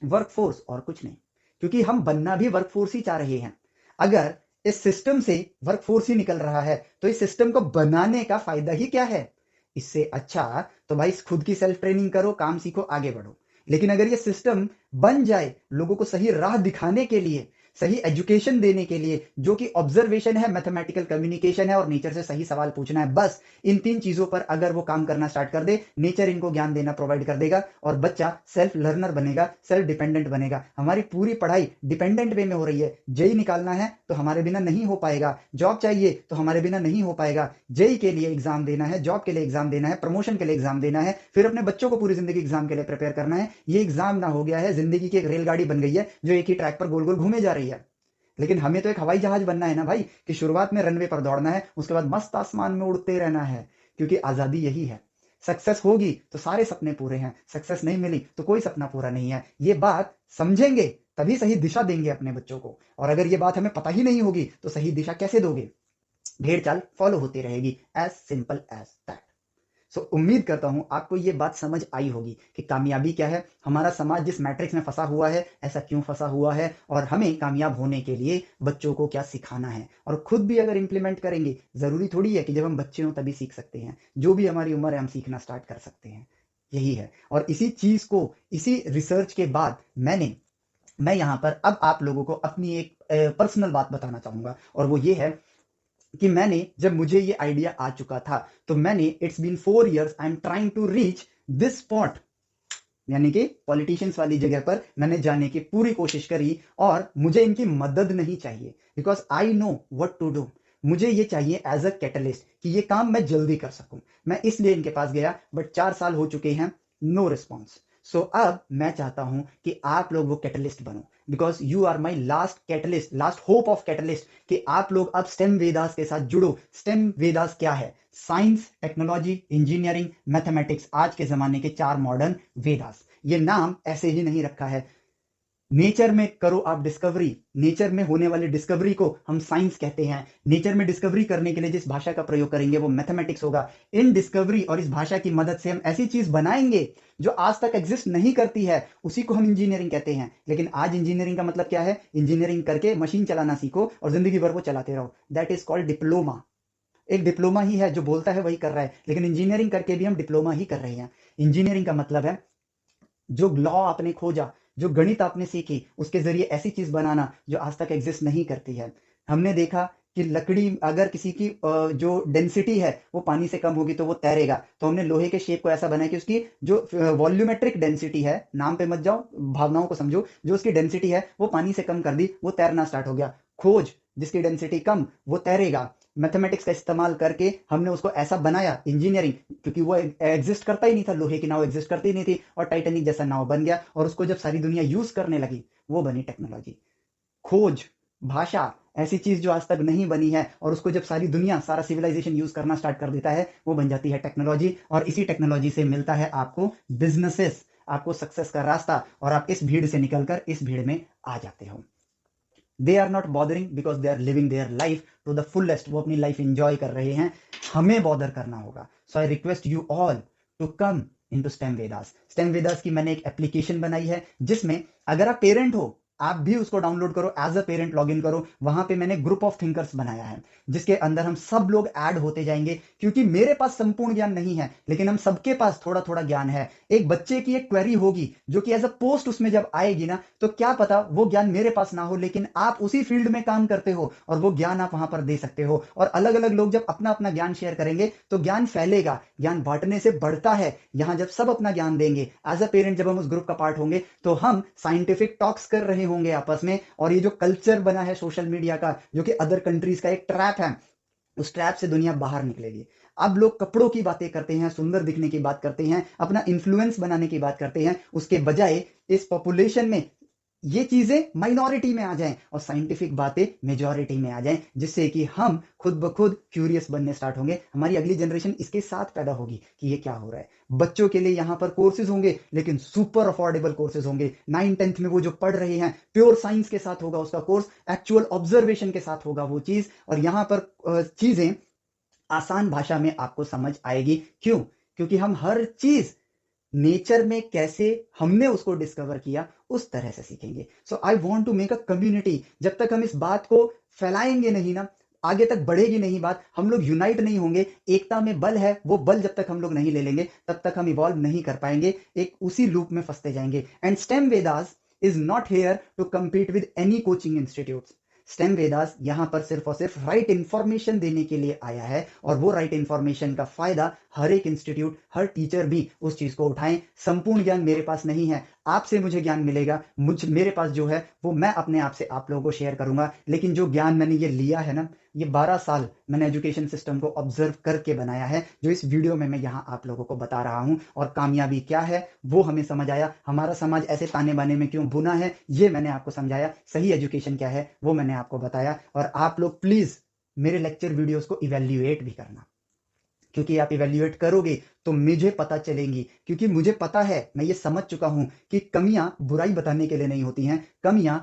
workforce, और कुछ नहीं। क्योंकि हम बनना भी वर्कफोर्स ही चाह रहे हैं। अगर इस सिस्टम से वर्कफोर्स ही निकल रहा है तो इस सिस्टम को बनाने का फायदा ही क्या है? इससे अच्छा तो भाई खुद की सेल्फ ट्रेनिंग करो, काम सीखो, आगे बढ़ो। लेकिन अगर ये सिस्टम बन जाए लोगों को सही राह दिखाने के लिए, सही एजुकेशन देने के लिए, जो कि ऑब्जर्वेशन है, मैथमेटिकल कम्युनिकेशन है और नेचर से सही सवाल पूछना है, बस इन 3 चीजों पर अगर वो काम करना स्टार्ट कर दे, नेचर इनको ज्ञान देना प्रोवाइड कर देगा और बच्चा सेल्फ लर्नर बनेगा, सेल्फ डिपेंडेंट बनेगा। हमारी पूरी पढ़ाई डिपेंडेंट वे में हो रही है। जेई निकालना है तो हमारे बिना नहीं हो पाएगा, जॉब चाहिए तो हमारे बिना नहीं हो पाएगा। जेई के लिए एग्जाम देना है, जॉब के लिए एग्जाम देना है, प्रमोशन के लिए एग्जाम देना है, फिर अपने बच्चों को पूरी जिंदगी एग्जाम के लिए प्रिपेयर करना है। ये एग्जाम ना हो गया है, जिंदगी की एक रेलगाड़ी बन गई है जो एक ही ट्रैक पर गोल गोल घूमे जा रही है। लेकिन हमें तो एक हवाई जहाज बनना है ना भाई, कि शुरुआत में रनवे पर दौड़ना है, उसके बाद मस्त आसमान में उड़ते रहना है, क्योंकि आजादी यही है। सक्सेस होगी तो सारे सपने पूरे हैं, सक्सेस नहीं मिली तो कोई सपना पूरा नहीं है। ये बात समझेंगे तभी सही दिशा देंगे अपने बच्चों को, और अगर ये बात हमें पता ही नहीं होगी तो सही दिशा कैसे दोगे? भेड़ चाल फॉलो होती रहेगी, एज सिंपल एज दैट। सो उम्मीद करता हूं आपको ये बात समझ आई होगी कि कामयाबी क्या है, हमारा समाज जिस मैट्रिक्स में फंसा हुआ है ऐसा क्यों फंसा हुआ है, और हमें कामयाब होने के लिए बच्चों को क्या सिखाना है। और खुद भी अगर इंप्लीमेंट करेंगे, जरूरी थोड़ी है कि जब हम बच्चे हों तभी सीख सकते हैं। जो भी हमारी उम्र है हम सीखना स्टार्ट कर सकते हैं। यही है, और इसी चीज को, इसी रिसर्च के बाद मैं यहाँ पर अब आप लोगों को अपनी एक पर्सनल बात बताना चाहूंगा, और वो ये है कि मैंने, जब मुझे ये आइडिया आ चुका था, तो मैंने, it's been 4 years, I am trying to reach this spot यानी कि पॉलिटिशियंस वाली जगह पर मैंने जाने की पूरी कोशिश करी और मुझे इनकी मदद नहीं चाहिए, because I know what to do. मुझे ये चाहिए एज अ कैटलिस्ट कि ये काम मैं जल्दी कर सकूं। मैं इसलिए इनके पास गया, बट 4 साल हो चुके हैं, नो रिस्पॉन्स। सो अब मैं चाहता हूं कि आप लोग वो कैटलिस्ट बनो, because you are my last catalyst, last hope of catalyst, कि आप लोग अब स्टेम वेदास के साथ जुड़ो। स्टेम वेदास क्या है? साइंस, टेक्नोलॉजी, इंजीनियरिंग, मैथमेटिक्स, आज के जमाने के 4 मॉडर्न वेदास। ये नाम ऐसे ही नहीं रखा है। नेचर में करो आप डिस्कवरी, नेचर में होने वाली डिस्कवरी को हम साइंस कहते हैं। नेचर में डिस्कवरी करने के लिए जिस भाषा का प्रयोग करेंगे वो मैथमेटिक्स होगा। इन डिस्कवरी और इस भाषा की मदद से हम ऐसी चीज बनाएंगे जो आज तक एग्जिस्ट नहीं करती है, उसी को हम इंजीनियरिंग कहते हैं। लेकिन आज इंजीनियरिंग का मतलब क्या है? इंजीनियरिंग करके मशीन चलाना सीखो और जिंदगी भर वो चलाते रहो। That is called diploma. एक डिप्लोमा ही है, जो बोलता है वही कर रहा है, लेकिन इंजीनियरिंग करके भी हम डिप्लोमा ही कर रहे हैं। इंजीनियरिंग का मतलब है जो लॉ आपने खोजा, जो गणित आपने सीखी, उसके जरिए ऐसी चीज बनाना जो आज तक एग्जिस्ट नहीं करती है। हमने देखा कि लकड़ी, अगर किसी की जो डेंसिटी है वो पानी से कम होगी तो वो तैरेगा, तो हमने लोहे के शेप को ऐसा बनाया कि उसकी जो वॉल्यूमेट्रिक डेंसिटी है, नाम पे मत जाओ, भावनाओं को समझो, जो उसकी डेंसिटी है वो पानी से कम कर दी, वो तैरना स्टार्ट हो गया। खोज, जिसकी डेंसिटी कम वो तैरेगा। मैथमेटिक्स का इस्तेमाल करके हमने उसको ऐसा बनाया, इंजीनियरिंग, क्योंकि वो एग्जिस्ट करता ही नहीं था, लोहे की नाव एग्जिस्ट करती ही नहीं थी, और टाइटेनिक जैसा नाव बन गया, और उसको जब सारी दुनिया यूज करने लगी वो बनी टेक्नोलॉजी। खोज, भाषा, ऐसी चीज जो आज तक नहीं बनी है, और उसको जब सारी दुनिया, सारा सिविलाइजेशन यूज करना स्टार्ट कर देता है, वो बन जाती है टेक्नोलॉजी। और इसी टेक्नोलॉजी से मिलता है आपको बिजनेसेस, आपको सक्सेस का रास्ता, और आप इस भीड़ से निकलकर इस भीड़ में आ जाते हो। They are not bothering because they are living their life to the fullest. वो अपनी लाइफ इंजॉय कर रहे हैं, हमें बॉदर करना होगा। So I request you all to come into STEM Vedas. STEM Vedas की मैंने एक एप्लीकेशन बनाई है, जिसमें अगर आप पेरेंट हो, आप भी उसको डाउनलोड करो, as a parent log in करो। वहां पे मैंने ग्रुप ऑफ थिंकर्स बनाया है, जिसके अंदर हम सब लोग ऐड होते जाएंगे, क्योंकि मेरे पास संपूर्ण ज्ञान नहीं है, लेकिन हम सबके पास थोड़ा थोड़ा ज्ञान है। एक बच्चे की एक क्वेरी होगी जो कि एज अ पोस्ट उसमें जब आएगी ना, तो क्या पता वो ज्ञान मेरे पास ना हो, लेकिन आप उसी फील्ड में काम करते हो और वो ज्ञान आप वहां पर दे सकते हो। और अलग अलग लोग जब अपना अपना ज्ञान शेयर करेंगे तो ज्ञान फैलेगा। ज्ञान बांटने से बढ़ता है। यहां जब सब अपना ज्ञान देंगे, एज अ पेरेंट जब हम उस ग्रुप का पार्ट होंगे, तो हम साइंटिफिक टॉक्स कर रहे होंगे आपस में। और ये जो कल्चर बना है सोशल मीडिया का, जो कि अदर कंट्रीज का एक ट्रैप है, उस ट्रैप से दुनिया बाहर निकलेगी। अब लोग कपड़ों की बातें करते हैं, सुंदर दिखने की बात करते हैं, अपना इन्फ्लुएंस बनाने की बात करते हैं, उसके बजाय इस पॉपुलेशन में ये चीजें माइनॉरिटी में आ जाएं और साइंटिफिक बातें मेजॉरिटी में आ जाएं, जिससे कि हम खुद ब खुद क्यूरियस बनने स्टार्ट होंगे। हमारी अगली जनरेशन इसके साथ पैदा होगी कि ये क्या हो रहा है। बच्चों के लिए यहाँ पर कोर्सेज होंगे, लेकिन सुपर अफोर्डेबल कोर्सेज होंगे। 9th-10th में वो जो पढ़ रहे हैं, प्योर साइंस के साथ होगा उसका कोर्स, एक्चुअल ऑब्जर्वेशन के साथ होगा वो चीज, और यहाँ पर चीजें आसान भाषा में आपको समझ आएगी। क्यों? क्योंकि हम हर चीज नेचर में कैसे हमने उसको डिस्कवर किया, उस तरह से सीखेंगे। So I want to make a community. जब तक हम इस बात को फैलाएंगे नहीं ना, आगे तक बढ़ेगी नहीं बात, हम लोग यूनाइट नहीं होंगे। एकता में बल है, वो बल जब तक हम लोग नहीं ले लेंगे, तब तक हम इवॉल्व नहीं कर पाएंगे, एक उसी लूप में फंसते जाएंगे। And STEM Vedas is not here to compete with any coaching institute. STEM Vedas यहां पर सिर्फ और सिर्फ राइट इंफॉर्मेशन देने के लिए आया है, और वो राइट इंफॉर्मेशन का फायदा हर एक इंस्टीट्यूट, हर टीचर भी उस चीज को उठाएं। संपूर्ण ज्ञान मेरे पास नहीं है, आपसे मुझे ज्ञान मिलेगा, मेरे पास जो है वो मैं अपने आप से आप लोगों को शेयर करूंगा। लेकिन जो ज्ञान मैंने ये लिया है ना, ये 12 साल मैंने एजुकेशन सिस्टम को ऑब्जर्व करके बनाया है, जो इस वीडियो में मैं यहाँ आप लोगों को बता रहा हूँ। और कामयाबी क्या है वो हमें समझ आया, हमारा समाज ऐसे ताने बाने में क्यों बुना है ये मैंने आपको समझाया, सही एजुकेशन क्या है वो मैंने आपको बताया। और आप लोग प्लीज मेरे लेक्चर वीडियोस को इवेल्युएट भी करना, क्योंकि आप इवेल्युएट करोगे तो मुझे पता चलेंगी, क्योंकि मुझे पता है, मैं ये समझ चुका हूं कि कमियां बुराई बताने के लिए नहीं होती हैं। कमियां,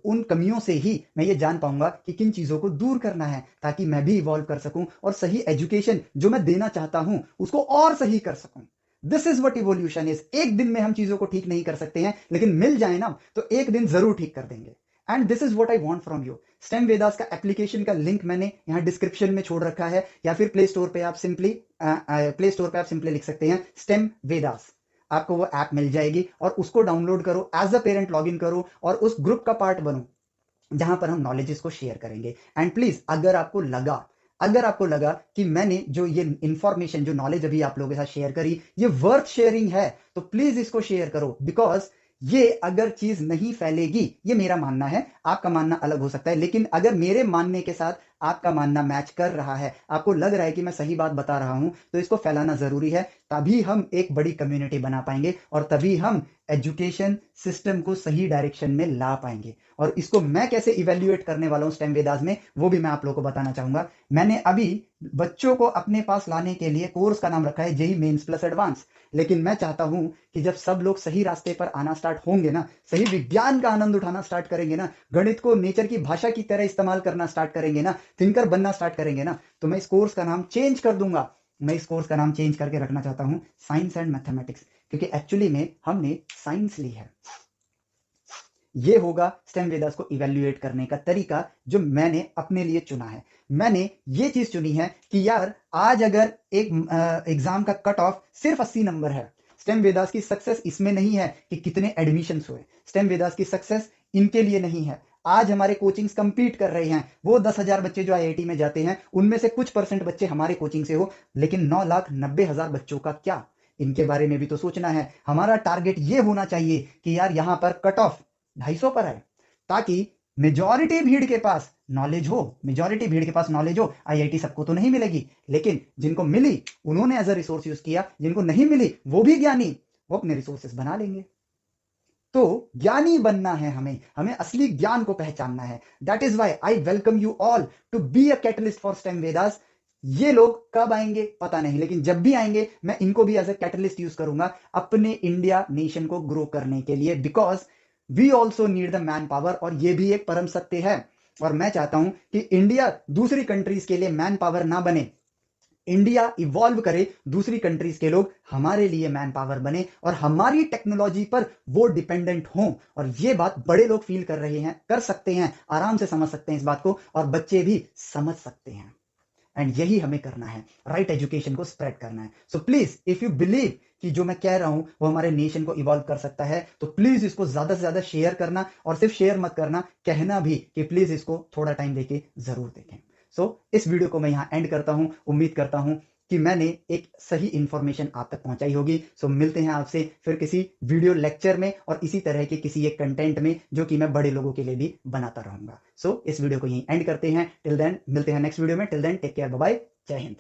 उन कमियों से ही मैं ये जान पाऊंगा कि किन चीजों को दूर करना है, ताकि मैं भी इवॉल्व कर सकूं और सही एजुकेशन जो मैं देना चाहता हूं उसको और सही कर सकूं। This is what evolution is. एक दिन में हम चीजों को ठीक नहीं कर सकते हैं, लेकिन मिल जाए ना तो एक दिन जरूर ठीक कर देंगे। And this is what I want from you. Stem Vedas का एप्लीकेशन का लिंक मैंने यहाँ डिस्क्रिप्शन में छोड़ रखा है, या फिर प्ले स्टोर पे आप सिंपली लिख सकते हैं स्टेम वेदास। आपको वो ऐप मिल जाएगी और उसको डाउनलोड करो, as a parent log in करो और उस ग्रुप का पार्ट बनो, जहां पर हम नॉलेजेस को शेयर करेंगे। एंड प्लीज, अगर आपको लगा, अगर आपको लगा कि मैंने जो ये इंफॉर्मेशन, जो नॉलेज अभी आप लोगों के साथ शेयर करी, ये वर्थ शेयरिंग है, तो प्लीज इसको शेयर करो। बिकॉज ये अगर चीज नहीं फैलेगी, ये मेरा मानना है, आपका मानना अलग हो सकता है, लेकिन अगर मेरे मानने के साथ आपका मानना मैच कर रहा है, आपको लग रहा है कि मैं सही बात बता रहा हूं, तो इसको फैलाना जरूरी है। तभी हम एक बड़ी कम्युनिटी बना पाएंगे और तभी हम एजुकेशन सिस्टम को सही डायरेक्शन में ला पाएंगे। और इसको मैं कैसे इवेल्युएट करने वाला हूं स्टेम वेदास में, वो भी मैं आप लोगों को बताना चाहूंगा। मैंने अभी बच्चों को अपने पास लाने के लिए कोर्स का नाम रखा है जेई मेंस प्लस एडवांस। लेकिन मैं चाहता हूं कि जब सब लोग सही रास्ते पर आना स्टार्ट होंगे ना, सही विज्ञान का आनंद उठाना स्टार्ट करेंगे ना, गणित को नेचर की भाषा की तरह इस्तेमाल करना स्टार्ट करेंगे ना, थिंकर बनना स्टार्ट करेंगे ना, तो मैं इस कोर्स का नाम चेंज कर दूंगा। मैं इस कोर्स का नाम चेंज करके रखना चाहता हूं साइंस एंड मैथमेटिक्स, क्योंकि एक्चुअली में हमने साइंस ली है। ये होगा स्टेम वेदास को इवेल्युएट करने का तरीका जो मैंने अपने लिए चुना है। मैंने ये चीज चुनी है कि यार आज अगर एक एग्जाम का कट ऑफ सिर्फ 80 नंबर है, स्टेम वेदास की सक्सेस इसमें नहीं है कि कितने एडमिशंस हुए, स्टेम वेदास की सक्सेस इनके लिए नहीं है। आज हमारे कोचिंग्स कंपीट कर रहे हैं, वो 10,000 बच्चे जो आईआईटी में जाते हैं उनमें से कुछ परसेंट बच्चे हमारे कोचिंग से हो, लेकिन 9,90,000 बच्चों का क्या, इनके बारे में भी तो सोचना है। हमारा टारगेट ये होना चाहिए कि यार यहां पर कट ऑफ 250 पर है, ताकि मेजॉरिटी भीड़ के पास नॉलेज हो, मेजॉरिटी भीड़ के पास नॉलेज हो। आईआईटी सबको तो नहीं मिलेगी, लेकिन जिनको मिली उन्होंने एज अ रिसोर्स यूज किया, जिनको नहीं मिली वो भी ज्ञानी, वो अपने रिसोर्सेस बना लेंगे। तो ज्ञानी बनना है हमें, हमें असली ज्ञान को पहचानना है। That is why I welcome you all to be a catalyst for STEM Vedas. ये लोग कब आएंगे पता नहीं, लेकिन जब भी आएंगे मैं इनको भी एज अ कैटलिस्ट यूज करूंगा अपने इंडिया नेशन को ग्रो करने के लिए। Because we also need the man power, और ये भी एक परम सत्य है। और मैं चाहता हूं कि इंडिया दूसरी कंट्रीज के लिए मैन पावर ना बने, इंडिया इवॉल्व करे, दूसरी कंट्रीज के लोग हमारे लिए मैन पावर बने और हमारी टेक्नोलॉजी पर वो डिपेंडेंट हों। और ये बात बड़े लोग फील कर रहे हैं, कर सकते हैं, आराम से समझ सकते हैं इस बात को, और बच्चे भी समझ सकते हैं। एंड यही हमें करना है, राइट एजुकेशन को स्प्रेड करना है। So please if you believe कि जो मैं कह रहा हूं वो हमारे नेशन को इवॉल्व कर सकता है, तो प्लीज इसको ज्यादा से ज्यादा शेयर करना, और सिर्फ शेयर मत करना, कहना भी कि प्लीज इसको थोड़ा टाइम देके जरूर देखें। सो इस वीडियो को मैं यहां एंड करता हूं। उम्मीद करता हूं कि मैंने एक सही इंफॉर्मेशन आप तक पहुंचाई होगी। सो मिलते हैं आपसे फिर किसी वीडियो लेक्चर में और इसी तरह के किसी एक कंटेंट में जो कि मैं बड़े लोगों के लिए भी बनाता रहूंगा। सो इस वीडियो को यहीं एंड करते हैं। टिल देन मिलते हैं नेक्स्ट वीडियो में। Till then take care, bye bye, जय हिंद।